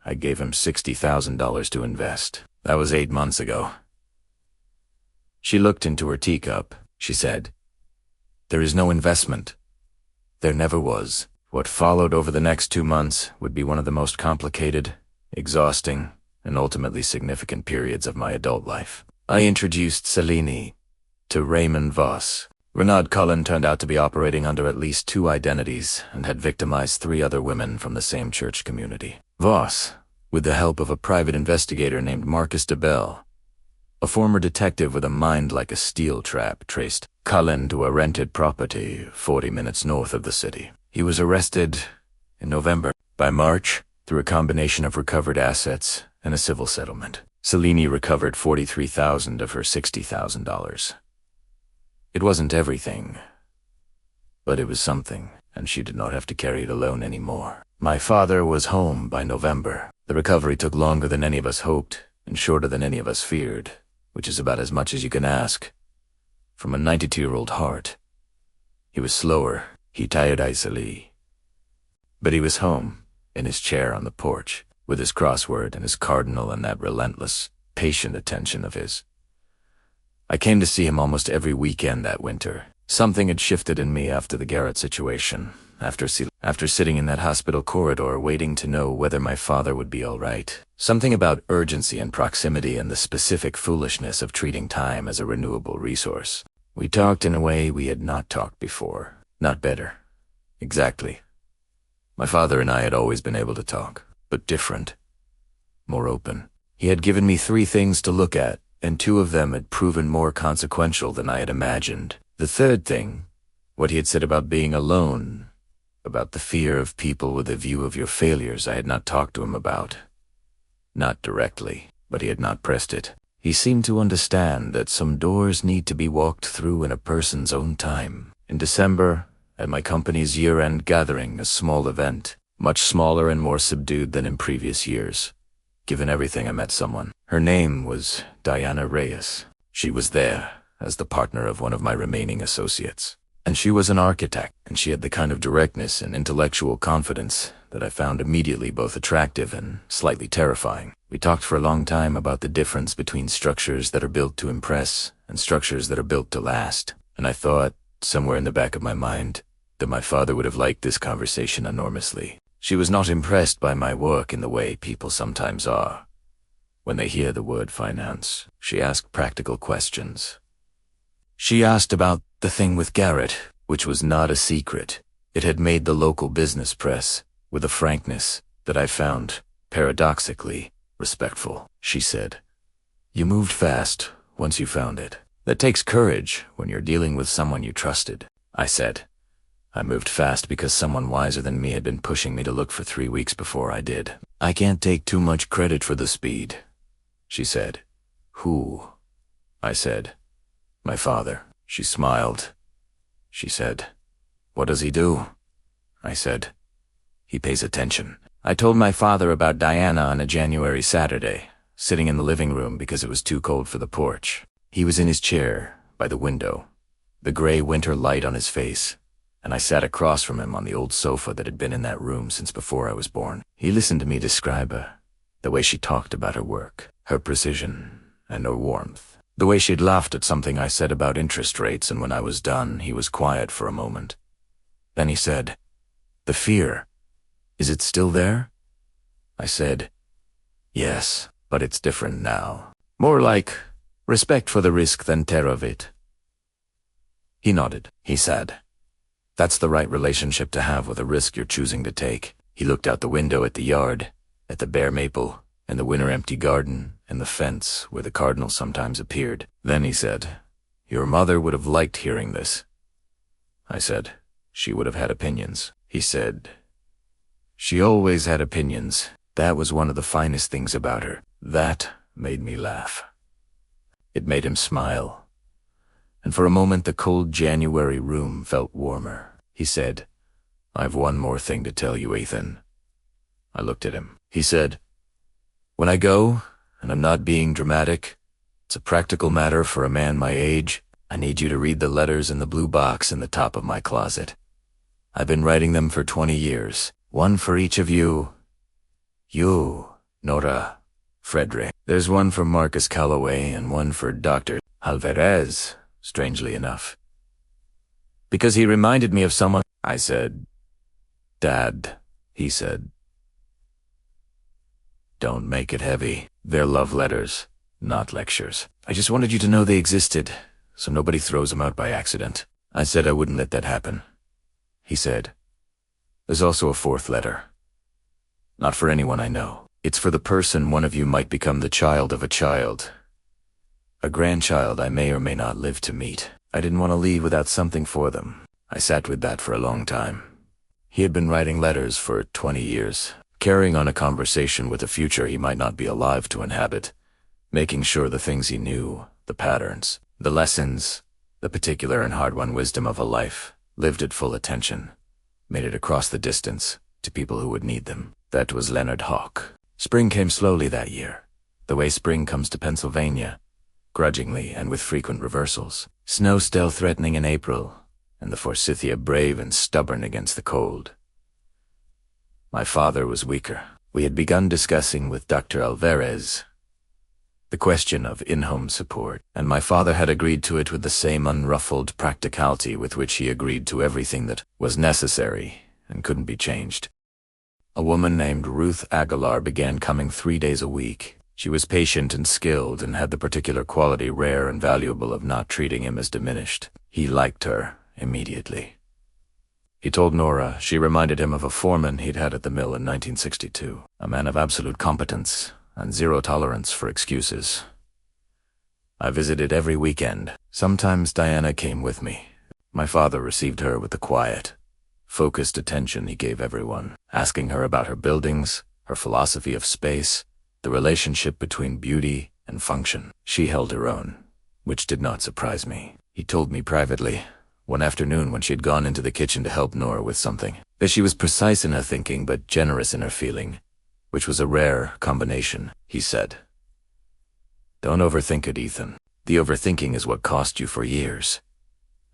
I gave him $60,000 to invest. That was 8 months ago. She looked into her teacup. She said, there is no investment. There never was. What followed over the next 2 months would be one of the most complicated, exhausting, and ultimately significant periods of my adult life. I introduced Selene to Raymond Voss. Renard Cullen turned out to be operating under at least 2 identities and had victimized 3 other women from the same church community. Voss, with the help of a private investigator named Marcus DeBell, a former detective with a mind like a steel trap, traced Cullen to a rented property 40 minutes north of the city. He was arrested in November. By March, through a combination of recovered assets and a civil settlement, Selene recovered $43,000 of her $60,000. It wasn't everything, but it was something, and she did not have to carry it alone anymore. My father was home by November. The recovery took longer than any of us hoped, and shorter than any of us feared, which is about as much as you can ask from a 92-year-old heart. He was slower. He tired easily. But he was home, in his chair on the porch, with his crossword and his cardinal and that relentless, patient attention of his. I came to see him almost every weekend that winter. Something had shifted in me after the Garrett situation, after sitting in that hospital corridor waiting to know whether my father would be all right. Something about urgency and proximity and the specific foolishness of treating time as a renewable resource. We talked in a way we had not talked before. Not better. Exactly. My father and I had always been able to talk, but different. More open. He had given me 3 things to look at, and 2 of them had proven more consequential than I had imagined. The third thing, what he had said about being alone, about the fear of people with a view of your failures, I had not talked to him about. Not directly, but he had not pressed it. He seemed to understand that some doors need to be walked through in a person's own time. In December, at my company's year-end gathering, a small event, much smaller and more subdued than in previous years. Given everything, I met someone. Her name was Diana Reyes. She was there as the partner of one of my remaining associates. And she was an architect, and she had the kind of directness and intellectual confidence that I found immediately both attractive and slightly terrifying. We talked for a long time about the difference between structures that are built to impress and structures that are built to last, and I thought, somewhere in the back of my mind, that my father would have liked this conversation enormously. She was not impressed by my work in the way people sometimes are. When they hear the word finance, she asked practical questions. She asked about the thing with Garrett, which was not a secret. It had made the local business press with a frankness that I found, paradoxically, respectful. She said, "You moved fast once you found it. That takes courage when you're dealing with someone you trusted." I said, "I moved fast because someone wiser than me had been pushing me to look for 3 weeks before I did. I can't take too much credit for the speed." She said, "Who?" I said, "My father." She smiled. She said, "What does he do?" I said, "He pays attention." I told my father about Diana on a January Saturday, sitting in the living room because it was too cold for the porch. He was in his chair, by the window, the gray winter light on his face, and I sat across from him on the old sofa that had been in that room since before I was born. He listened to me describe her, the way she talked about her work, her precision, and her warmth. The way she'd laughed at something I said about interest rates, and when I was done, he was quiet for a moment. Then he said, "The fear, is it still there?" I said, "Yes, but it's different now. More like respect for the risk than terror of it." He nodded. He said, "That's the right relationship to have with a risk you're choosing to take." He looked out the window at the yard, at the bare maple, and the winter empty garden, and the fence where the cardinal sometimes appeared. Then he said, "Your mother would have liked hearing this." I said, "She would have had opinions." He said, "She always had opinions. That was one of the finest things about her." That made me laugh. It made him smile. And for a moment the cold January room felt warmer. He said, "I've one more thing to tell you, Ethan." I looked at him. He said, "When I go, and I'm not being dramatic, it's a practical matter for a man my age, I need you to read the letters in the blue box in the top of my closet. I've been writing them for 20 years, one for each of you. You, Nora, Frederick. There's one for Marcus Calloway and one for Dr. Alvarez, strangely enough. Because he reminded me of someone." I said, "Dad," he said, "don't make it heavy. They're love letters, not lectures. I just wanted you to know they existed, so nobody throws them out by accident." I said I wouldn't let that happen. He said, "There's also a 4th letter. Not for anyone I know. It's for the person one of you might become the child of a child. A grandchild I may or may not live to meet. I didn't want to leave without something for them." I sat with that for a long time. He had been writing letters for 20 years, carrying on a conversation with a future he might not be alive to inhabit, making sure the things he knew, the patterns, the lessons, the particular and hard-won wisdom of a life, lived at full attention, made it across the distance to people who would need them. That was Leonard Hawke. Spring came slowly that year, the way spring comes to Pennsylvania, grudgingly and with frequent reversals. Snow still threatening in April, and the Forsythia brave and stubborn against the cold. My father was weaker. We had begun discussing with Dr. Alvarez the question of in-home support, and my father had agreed to it with the same unruffled practicality with which he agreed to everything that was necessary and couldn't be changed. A woman named Ruth Aguilar began coming 3 days a week. She was patient and skilled and had the particular quality rare and valuable of not treating him as diminished. He liked her immediately. He told Nora she reminded him of a foreman he'd had at the mill in 1962, a man of absolute competence and zero tolerance for excuses. I visited every weekend. Sometimes Diana came with me. My father received her with the quiet, focused attention he gave everyone, asking her about her buildings, her philosophy of space, the relationship between beauty and function. She held her own, which did not surprise me. He told me privately, one afternoon when she had gone into the kitchen to help Nora with something, that she was precise in her thinking but generous in her feeling, which was a rare combination. He said, "Don't overthink it, Ethan. The overthinking is what cost you for years."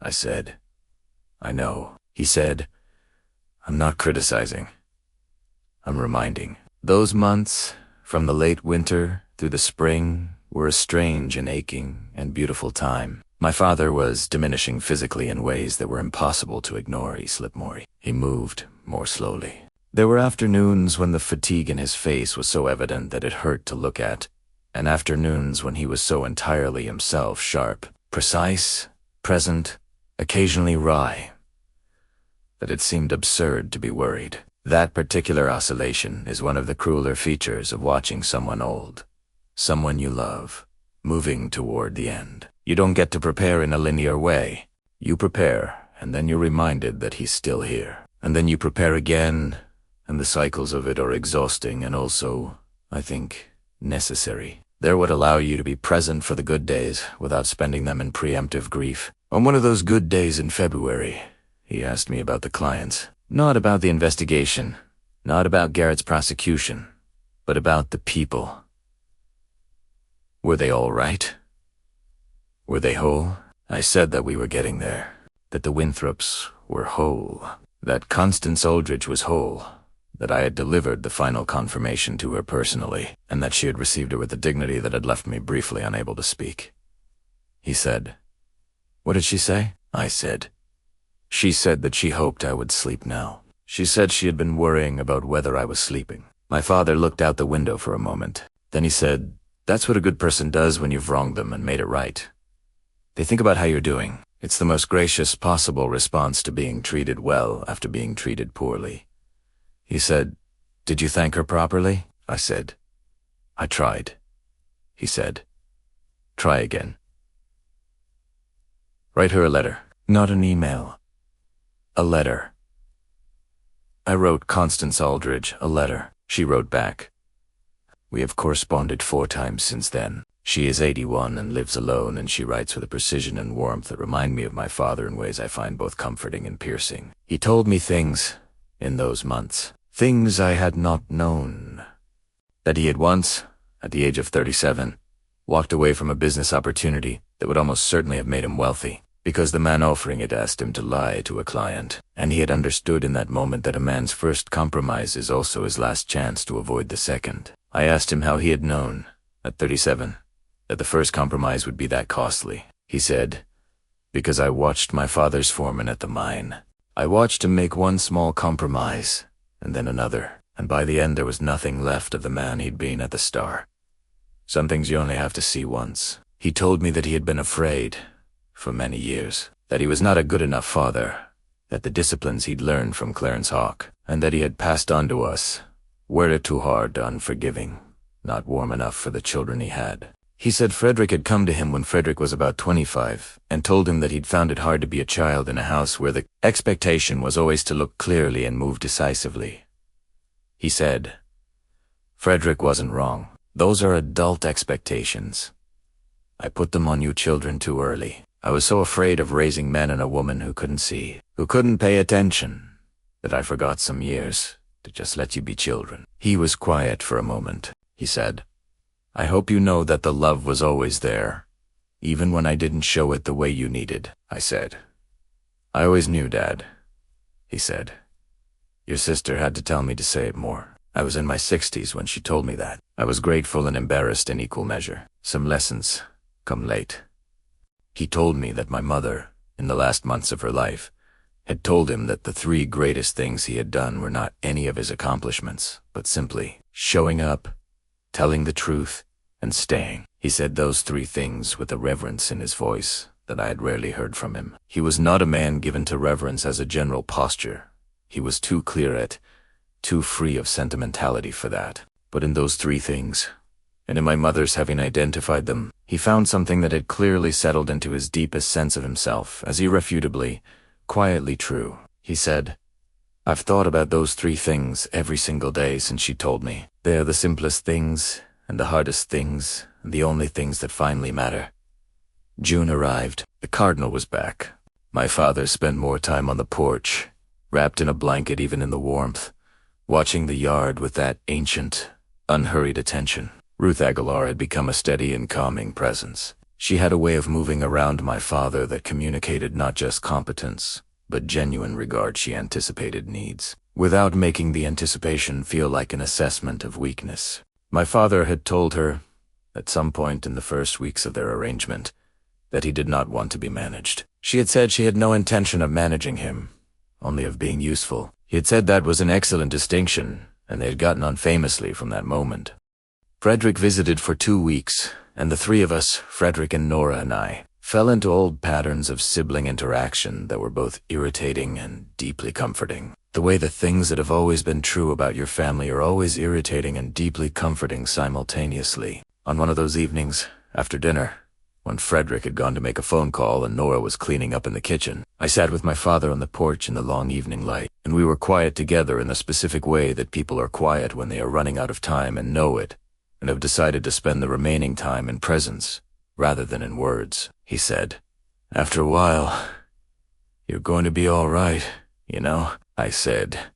I said, "I know." He said, "I'm not criticizing. I'm reminding. Those months, from the late winter through the spring, were a strange and aching and beautiful time. My father was diminishing physically in ways that were impossible to ignore, Slipmore. He moved more slowly. There were afternoons when the fatigue in his face was so evident that it hurt to look at, and afternoons when he was so entirely himself, sharp, precise, present, occasionally wry, that it seemed absurd to be worried. That particular oscillation is one of the crueler features of watching someone old, someone you love, moving toward the end. You don't get to prepare in a linear way. You prepare, and then you're reminded that he's still here. And then you prepare again, and the cycles of it are exhausting and also, I think, necessary. They're what allow you to be present for the good days without spending them in preemptive grief. On one of those good days in February, he asked me about the clients. Not about the investigation, not about Garrett's prosecution, but about the people. Were they all right? Were they whole? I said that we were getting there, that the Winthrops were whole, that Constance Aldrich was whole, that I had delivered the final confirmation to her personally, and that she had received it with a dignity that had left me briefly unable to speak. He said, "What did she say?" I said, "She said that she hoped I would sleep now. She said she had been worrying about whether I was sleeping." My father looked out the window for a moment. Then he said, "That's what a good person does when you've wronged them and made it right. They think about how you're doing. It's the most gracious possible response to being treated well after being treated poorly." He said, "Did you thank her properly?" I said, "I tried." He said, "Try again. Write her a letter, not an email. A letter." I wrote Constance Aldrich a letter. She wrote back. We have corresponded 4 times since then. She is 81 and lives alone, and she writes with a precision and warmth that remind me of my father in ways I find both comforting and piercing. He told me things in those months, things I had not known. That he had once, at the age of 37, walked away from a business opportunity that would almost certainly have made him wealthy, because the man offering it asked him to lie to a client, and he had understood in that moment that a man's first compromise is also his last chance to avoid the second. I asked him how he had known, at 37, that the first compromise would be that costly. He said, "Because I watched my father's foreman at the mine. I watched him make one small compromise, and then another, and by the end there was nothing left of the man he'd been at the start. Some things you only have to see once." He told me that he had been afraid, for many years, that he was not a good enough father, that the disciplines he'd learned from Clarence Hawk, and that he had passed on to us, were too hard, unforgiving, not warm enough for the children he had. He said Frederick had come to him when Frederick was about 25 and told him that he'd found it hard to be a child in a house where the expectation was always to look clearly and move decisively. He said, "Frederick wasn't wrong. Those are adult expectations. I put them on you children too early. I was so afraid of raising men and a woman who couldn't see, who couldn't pay attention, that I forgot some years to just let you be children." He was quiet for a moment. He said, "I hope you know that the love was always there, even when I didn't show it the way you needed." I said, "I always knew, Dad." He said, "Your sister had to tell me to say it more. I was in my 60s when she told me that. I was grateful and embarrassed in equal measure. Some lessons come late." He told me that my mother, in the last months of her life, had told him that the 3 greatest things he had done were not any of his accomplishments, but simply showing up, telling the truth, and staying. He said those 3 things with a reverence in his voice that I had rarely heard from him. He was not a man given to reverence as a general posture. He was too clear at, too free of sentimentality for that. But in those 3 things, and in my mother's having identified them, he found something that had clearly settled into his deepest sense of himself as irrefutably, quietly true. He said, "I've thought about those 3 things every single day since she told me. They are the simplest things and the hardest things the only things that finally matter. June arrived. The cardinal was back. My father spent more time on the porch, wrapped in a blanket even in the warmth, watching the yard with that ancient, unhurried attention. Ruth Aguilar had become a steady and calming presence. She had a way of moving around my father that communicated not just competence, but genuine regard. She anticipated needs, without making the anticipation feel like an assessment of weakness. My father had told her, at some point in the first weeks of their arrangement, that he did not want to be managed. She had said she had no intention of managing him, only of being useful. He had said that was an excellent distinction, and they had gotten on famously from that moment. Frederick visited for 2 weeks, and the three of us, Frederick and Nora and I, fell into old patterns of sibling interaction that were both irritating and deeply comforting. The way the things that have always been true about your family are always irritating and deeply comforting simultaneously. On one of those evenings, after dinner, when Frederick had gone to make a phone call and Nora was cleaning up in the kitchen, I sat with my father on the porch in the long evening light, and we were quiet together in the specific way that people are quiet when they are running out of time and know it, and have decided to spend the remaining time in presence, rather than in words. He said, "After a while, you're going to be all right, you know?" I said,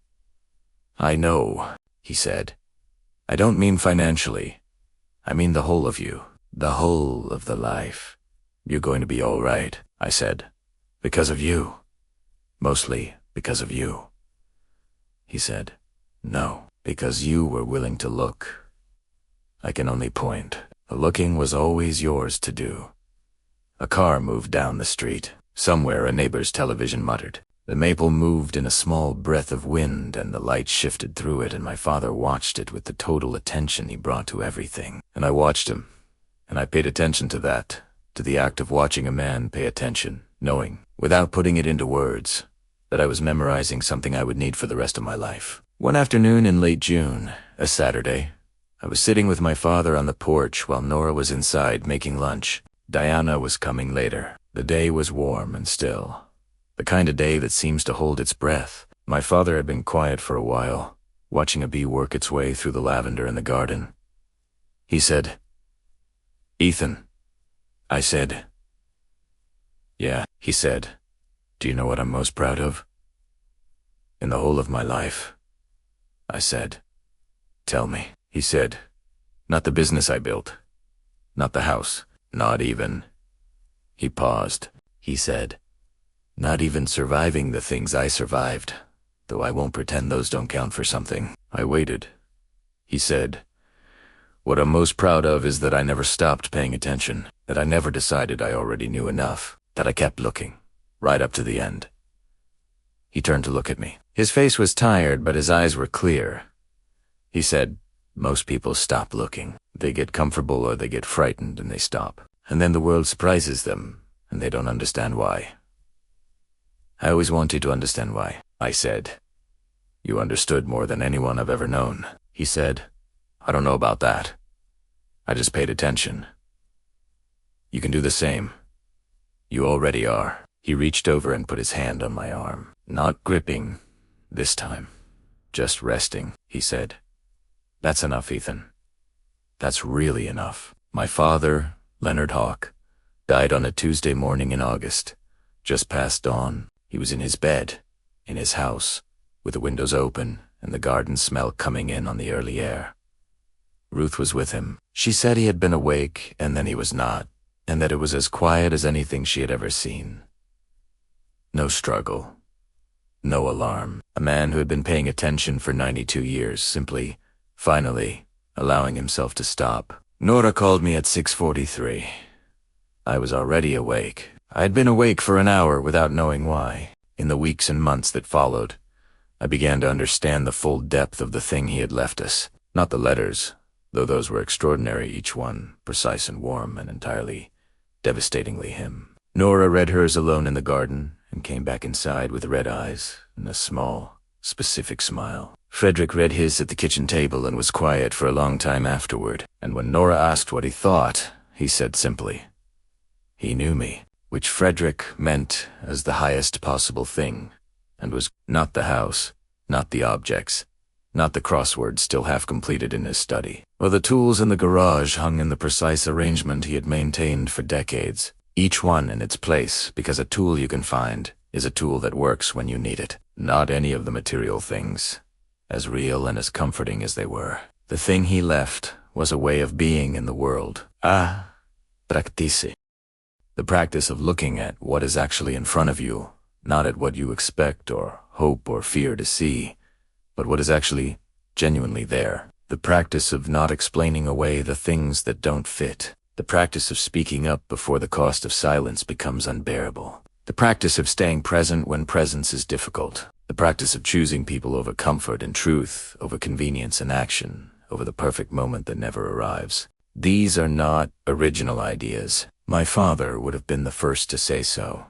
"I know," he said. "I don't mean financially. I mean the whole of you. The whole of the life. You're going to be all right," I said. "Because of you. Mostly because of you." He said, "No, because you were willing to look. I can only point. The looking was always yours to do." A car moved down the street. Somewhere a neighbor's television muttered. The maple moved in a small breath of wind, and the light shifted through it, and my father watched it with the total attention he brought to everything. And I watched him. And I paid attention to that, to the act of watching a man pay attention, knowing, without putting it into words, that I was memorizing something I would need for the rest of my life. One afternoon in late June, a Saturday, I was sitting with my father on the porch while Nora was inside making lunch. Diana was coming later. The day was warm and still, the kind of day that seems to hold its breath. My father had been quiet for a while, watching a bee work its way through the lavender in the garden. He said, "Ethan." I said, "Yeah." He said, "Do you know what I'm most proud of?" "In the whole of my life." I said, "Tell me." He said, "Not the business I built. Not the house. Not even." He paused. He said, "Not even surviving the things I survived, though I won't pretend those don't count for something." I waited. He said, "What I'm most proud of is that I never stopped paying attention, that I never decided I already knew enough, that I kept looking, right up to the end." He turned to look at me. His face was tired, but his eyes were clear. He said, "Most people stop looking. They get comfortable or they get frightened and they stop. And then the world surprises them, and they don't understand why." "I always wanted to understand why," I said. "You understood more than anyone I've ever known." He said, "I don't know about that. I just paid attention. You can do the same. You already are." He reached over and put his hand on my arm. "Not gripping, this time. Just resting," he said. "That's enough, Ethan. That's really enough." My father, Leonard Hawk, died on a Tuesday morning in August, just past dawn. He was in his bed, in his house, with the windows open and the garden smell coming in on the early air. Ruth was with him. She said he had been awake and then he was not, and that it was as quiet as anything she had ever seen. No struggle. No alarm. A man who had been paying attention for 92 years, simply, finally, allowing himself to stop. Nora called me at 6:43. I was already awake. I had been awake for an hour without knowing why. In the weeks and months that followed, I began to understand the full depth of the thing he had left us. Not the letters, though those were extraordinary, each one precise and warm and entirely, devastatingly him. Nora read hers alone in the garden and came back inside with red eyes and a small, specific smile. Frederick read his at the kitchen table and was quiet for a long time afterward, and when Nora asked what he thought, he said simply, "He knew me," which Frederick meant as the highest possible thing, and was not the house, not the objects, not the crossword still half completed in his study, or the tools in the garage hung in the precise arrangement he had maintained for decades, each one in its place, because a tool you can find is a tool that works when you need it, not any of the material things, as real and as comforting as they were. The thing he left was a way of being in the world. Practice. The practice of looking at what is actually in front of you, not at what you expect or hope or fear to see, but what is actually genuinely there. The practice of not explaining away the things that don't fit. The practice of speaking up before the cost of silence becomes unbearable. The practice of staying present when presence is difficult. The practice of choosing people over comfort and truth, over convenience and action, over the perfect moment that never arrives. These are not original ideas. My father would have been the first to say so.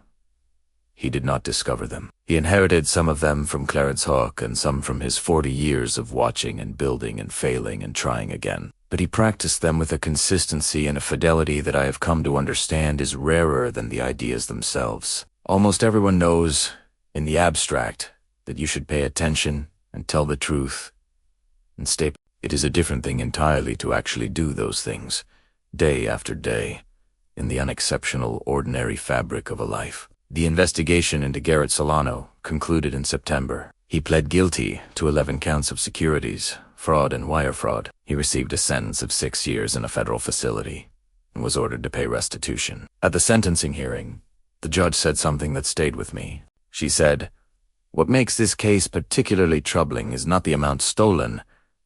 He did not discover them. He inherited some of them from Clarence Hawk and some from his 40 years of watching and building and failing and trying again. But he practiced them with a consistency and a fidelity that I have come to understand is rarer than the ideas themselves. Almost everyone knows, in the abstract, that you should pay attention and tell the truth and stay. It is a different thing entirely to actually do those things, day after day, in the unexceptional, ordinary fabric of a life. The investigation into Garrett Solano concluded in September. He pled guilty to 11 counts of securities, fraud and wire fraud. He received a sentence of 6 years in a federal facility and was ordered to pay restitution. At the sentencing hearing, the judge said something that stayed with me. She said, "What makes this case particularly troubling is not the amount stolen,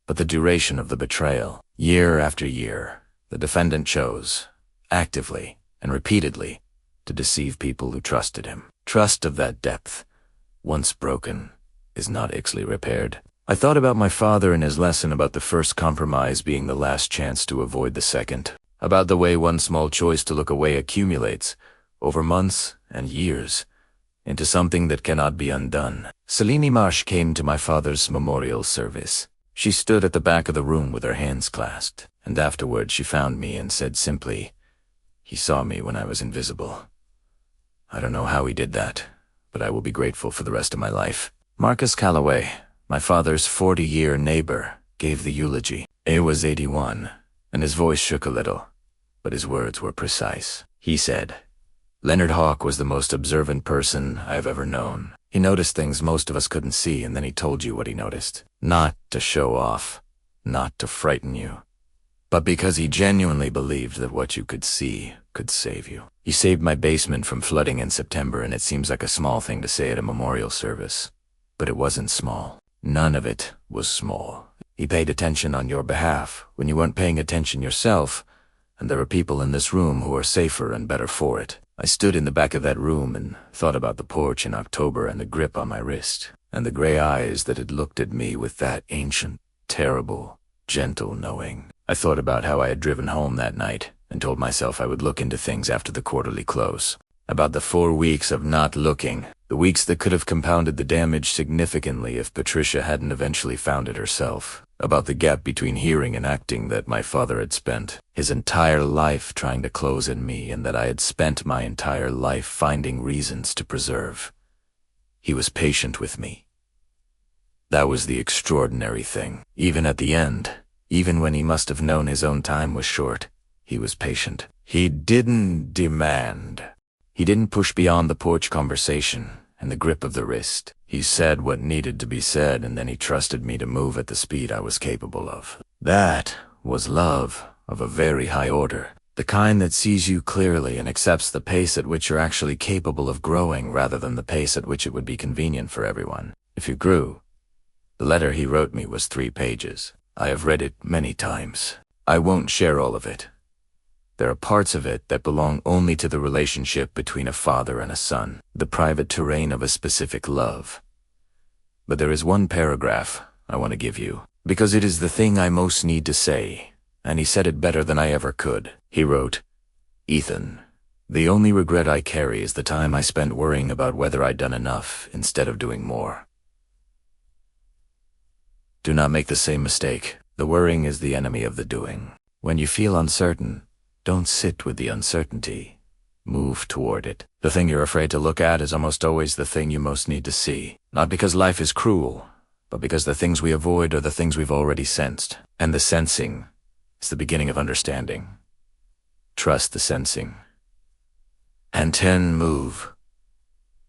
but the duration of the betrayal. Year after year, the defendant chose, actively and repeatedly, to deceive people who trusted him. Trust of that depth, once broken, is not easily repaired." I thought about my father and his lesson about the first compromise being the last chance to avoid the second, about the way one small choice to look away accumulates, over months and years, into something that cannot be undone. Celine Marsh came to my father's memorial service. She stood at the back of the room with her hands clasped, and afterward she found me and said simply, "He saw me when I was invisible. I don't know how he did that, but I will be grateful for the rest of my life." Marcus Calloway, my father's 40-year neighbor, gave the eulogy. He was 81, and his voice shook a little, but his words were precise. He said, "Leonard Hawk was the most observant person I have ever known. He noticed things most of us couldn't see, and then he told you what he noticed. Not to show off, not to frighten you, but because he genuinely believed that what you could see could save you. He saved my basement from flooding in September, and it seems like a small thing to say at a memorial service. But it wasn't small. None of it was small. He paid attention on your behalf when you weren't paying attention yourself, and there are people in this room who are safer and better for it. I stood in the back of that room and thought about the porch in October and the grip on my wrist, and the gray eyes that had looked at me with that ancient, terrible, gentle knowing. I thought about how I had driven home that night and told myself I would look into things after the quarterly close. About the 4 weeks of not looking, the weeks that could have compounded the damage significantly if Patricia hadn't eventually found it herself. About the gap between hearing and acting that my father had spent his entire life trying to close in me, and that I had spent my entire life finding reasons to preserve. He was patient with me. That was the extraordinary thing. Even at the end, even when he must have known his own time was short, he was patient. He didn't demand. He didn't push beyond the porch conversation and the grip of the wrist. He said what needed to be said, and then he trusted me to move at the speed I was capable of. That was love of a very high order, the kind that sees you clearly and accepts the pace at which you're actually capable of growing rather than the pace at which it would be convenient for everyone. If you grew, the letter he wrote me was 3 pages. I have read it many times. I won't share all of it. There are parts of it that belong only to the relationship between a father and a son, the private terrain of a specific love. But there is one paragraph I want to give you, because it is the thing I most need to say, and he said it better than I ever could. He wrote, "Ethan, the only regret I carry is the time I spent worrying about whether I'd done enough instead of doing more." Do not make the same mistake. The worrying is the enemy of the doing. When you feel uncertain, don't sit with the uncertainty. Move toward it. The thing you're afraid to look at is almost always the thing you most need to see. Not because life is cruel, but because the things we avoid are the things we've already sensed. And the sensing is the beginning of understanding. Trust the sensing. And 10, move.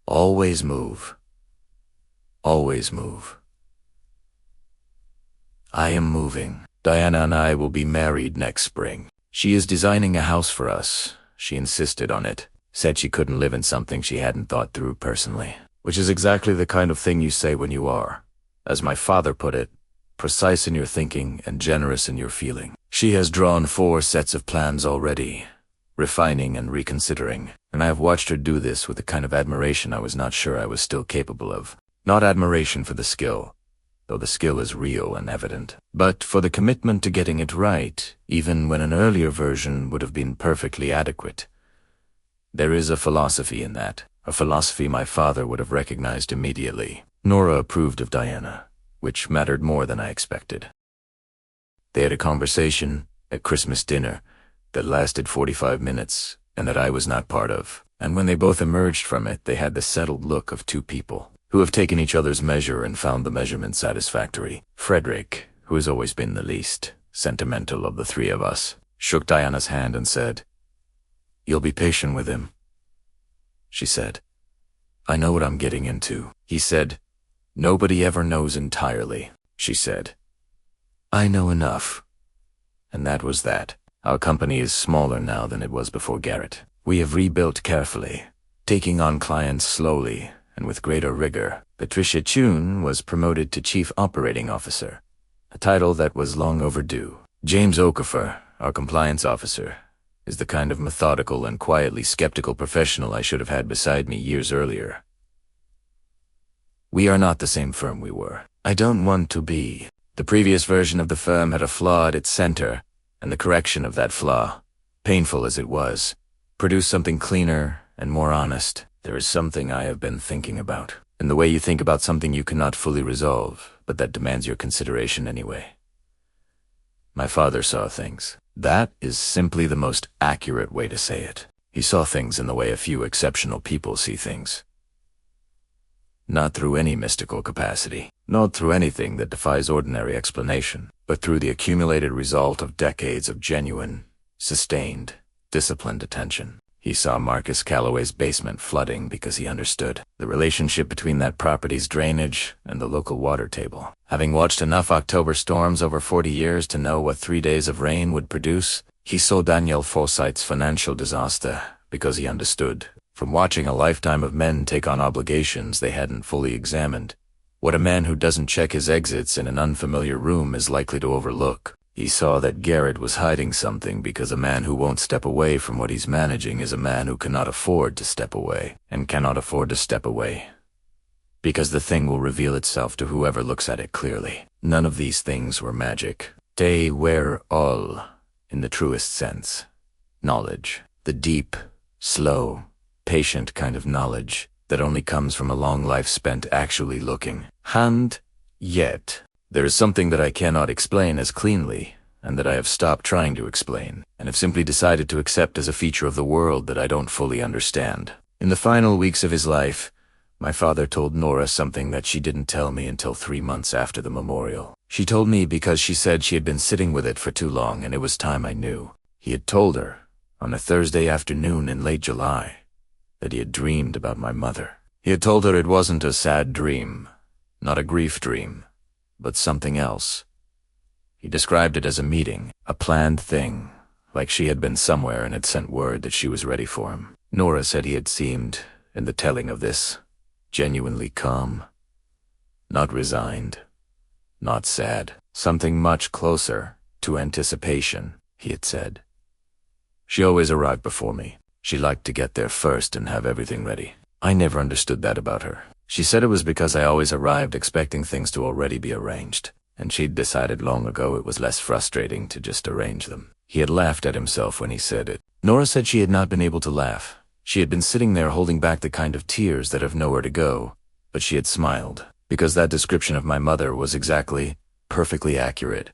Always move. Always move. I am moving. Diana and I will be married next spring. She is designing a house for us. She insisted on it. Said she couldn't live in something she hadn't thought through personally. Which is exactly the kind of thing you say when you are, as my father put it, precise in your thinking and generous in your feeling. She has drawn 4 sets of plans already, refining and reconsidering, and I have watched her do this with a kind of admiration I was not sure I was still capable of. Not admiration for the skill, though the skill is real and evident, but for the commitment to getting it right, even when an earlier version would have been perfectly adequate. There is a philosophy in that, a philosophy my father would have recognized immediately. Nora approved of Diana, which mattered more than I expected. They had a conversation at Christmas dinner that lasted 45 minutes and that I was not part of, and when they both emerged from it, they had the settled look of 2 people who have taken each other's measure and found the measurement satisfactory. Frederick, who has always been the least sentimental of the 3 of us, shook Diana's hand and said, "You'll be patient with him," she said. "I know what I'm getting into." He said, "Nobody ever knows entirely," she said. "I know enough." And that was that. Our company is smaller now than it was before Garrett. We have rebuilt carefully, taking on clients slowly and with greater rigor. Patricia Chun was promoted to Chief Operating Officer, a title that was long overdue. James Okafor, our compliance officer, is the kind of methodical and quietly skeptical professional I should have had beside me years earlier. We are not the same firm we were. I don't want to be. The previous version of the firm had a flaw at its center, and the correction of that flaw, painful as it was, produced something cleaner and more honest. There is something I have been thinking about, in the way you think about something you cannot fully resolve, but that demands your consideration anyway. My father saw things. That is simply the most accurate way to say it. He saw things in the way a few exceptional people see things. Not through any mystical capacity, not through anything that defies ordinary explanation, but through the accumulated result of decades of genuine, sustained, disciplined attention. He saw Marcus Calloway's basement flooding because he understood the relationship between that property's drainage and the local water table. Having watched enough October storms over 40 years to know what 3 days of rain would produce, he saw Daniel Forsyth's financial disaster because he understood, from watching a lifetime of men take on obligations they hadn't fully examined, what a man who doesn't check his exits in an unfamiliar room is likely to overlook. He saw that Garrett was hiding something because a man who won't step away from what he's managing is a man who cannot afford to step away, and cannot afford to step away, because the thing will reveal itself to whoever looks at it clearly. None of these things were magic. They were all, in the truest sense, knowledge. The deep, slow, patient kind of knowledge that only comes from a long life spent actually looking. And yet, there is something that I cannot explain as cleanly, and that I have stopped trying to explain, and have simply decided to accept as a feature of the world that I don't fully understand. In the final weeks of his life, my father told Nora something that she didn't tell me until 3 months after the memorial. She told me because she said she had been sitting with it for too long and it was time I knew. He had told her, on a Thursday afternoon in late July, that he had dreamed about my mother. He had told her it wasn't a sad dream, not a grief dream, but something else. He described it as a meeting, a planned thing, like she had been somewhere and had sent word that she was ready for him. Nora said he had seemed, in the telling of this, genuinely calm, not resigned, not sad, something much closer to anticipation, he had said. She always arrived before me. She liked to get there first and have everything ready. I never understood that about her. She said it was because I always arrived expecting things to already be arranged, and she'd decided long ago it was less frustrating to just arrange them. He had laughed at himself when he said it. Nora said she had not been able to laugh. She had been sitting there holding back the kind of tears that have nowhere to go, but she had smiled, because that description of my mother was exactly, perfectly accurate,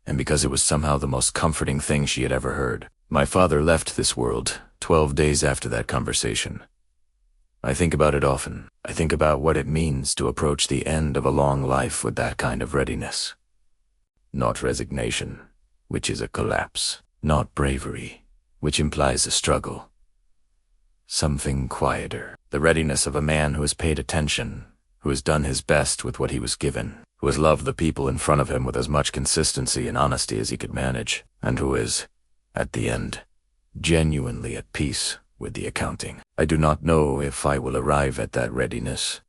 and because it was somehow the most comforting thing she had ever heard. My father left this world 12 days after that conversation. I think about it often. I think about what it means to approach the end of a long life with that kind of readiness. Not resignation, which is a collapse. Not bravery, which implies a struggle. Something quieter. The readiness of a man who has paid attention, who has done his best with what he was given, who has loved the people in front of him with as much consistency and honesty as he could manage, and who is, at the end, genuinely at peace with the accounting. I do not know if I will arrive at that readiness.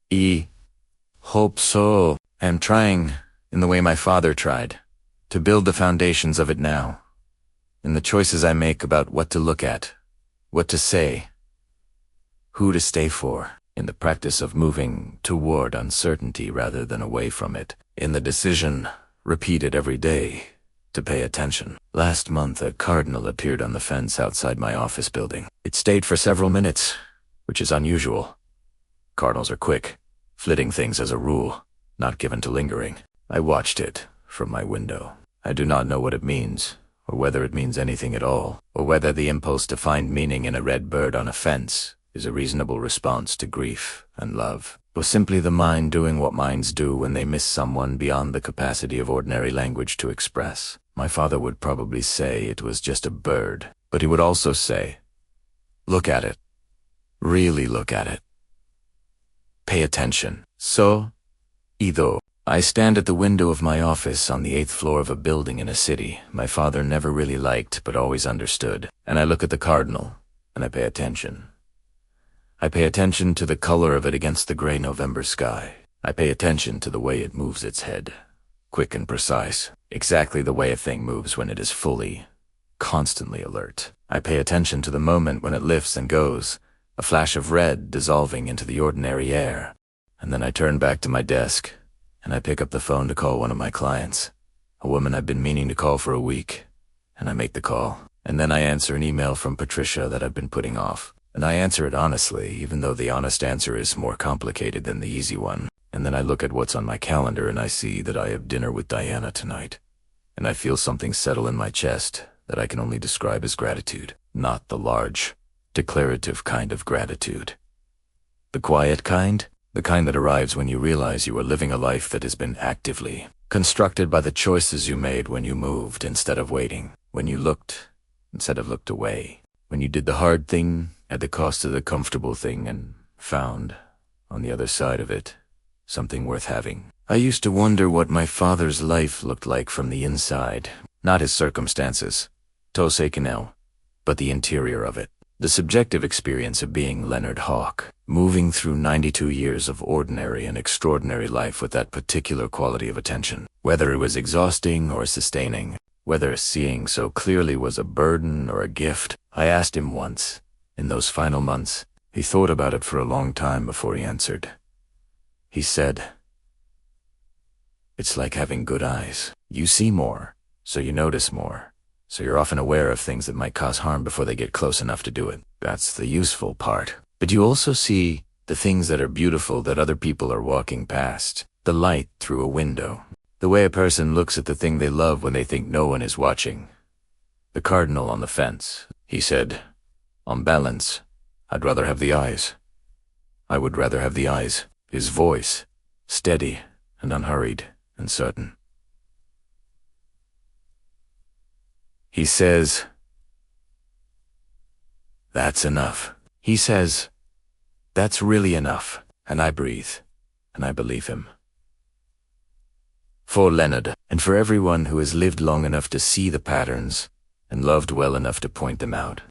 Hope so. I am trying, in the way my father tried, to build the foundations of it now. In the choices I make about what to look at, what to say, who to stay for, in the practice of moving toward uncertainty rather than away from it, in the decision, repeated every day, to pay attention. Last month, a cardinal appeared on the fence outside my office building. It stayed for several minutes, which is unusual. Cardinals are quick, flitting things as a rule, not given to lingering. I watched it from my window. I do not know what it means, or whether it means anything at all, or whether the impulse to find meaning in a red bird on a fence is a reasonable response to grief and love, or simply the mind doing what minds do when they miss someone beyond the capacity of ordinary language to express. My father would probably say it was just a bird, but he would also say, look at it. Really look at it. Pay attention. So, Ido, I stand at the window of my office on the 8th floor of a building in a city my father never really liked but always understood, and I look at the cardinal, and I pay attention. I pay attention to the color of it against the gray November sky. I pay attention to the way it moves its head. Quick and precise, exactly the way a thing moves when it is fully, constantly alert. I pay attention to the moment when it lifts and goes, a flash of red dissolving into the ordinary air. And then I turn back to my desk, and I pick up the phone to call one of my clients, a woman I've been meaning to call for a week, and I make the call. And then I answer an email from Patricia that I've been putting off. And I answer it honestly, even though the honest answer is more complicated than the easy one. And then I look at what's on my calendar and I see that I have dinner with Diana tonight. And I feel something settle in my chest that I can only describe as gratitude. Not the large, declarative kind of gratitude. The quiet kind? The kind that arrives when you realize you are living a life that has been actively constructed by the choices you made when you moved instead of waiting, when you looked instead of looked away, when you did the hard thing at the cost of the comfortable thing and found, on the other side of it, something worth having. I used to wonder what my father's life looked like from the inside, not his circumstances, Tose Canel, but the interior of it. The subjective experience of being Leonard Hawke, moving through 92 years of ordinary and extraordinary life with that particular quality of attention. Whether it was exhausting or sustaining, whether seeing so clearly was a burden or a gift, I asked him once. In those final months, he thought about it for a long time before he answered. He said, "It's like having good eyes. You see more, so you notice more. So you're often aware of things that might cause harm before they get close enough to do it. That's the useful part. But you also see the things that are beautiful that other people are walking past. The light through a window. The way a person looks at the thing they love when they think no one is watching. The cardinal on the fence. He said, on balance, I'd rather have the eyes. I would rather have the eyes. His voice, steady and unhurried and certain. He says, that's enough. He says, that's really enough. And I breathe, and I believe him. For Leonard, and for everyone who has lived long enough to see the patterns, and loved well enough to point them out.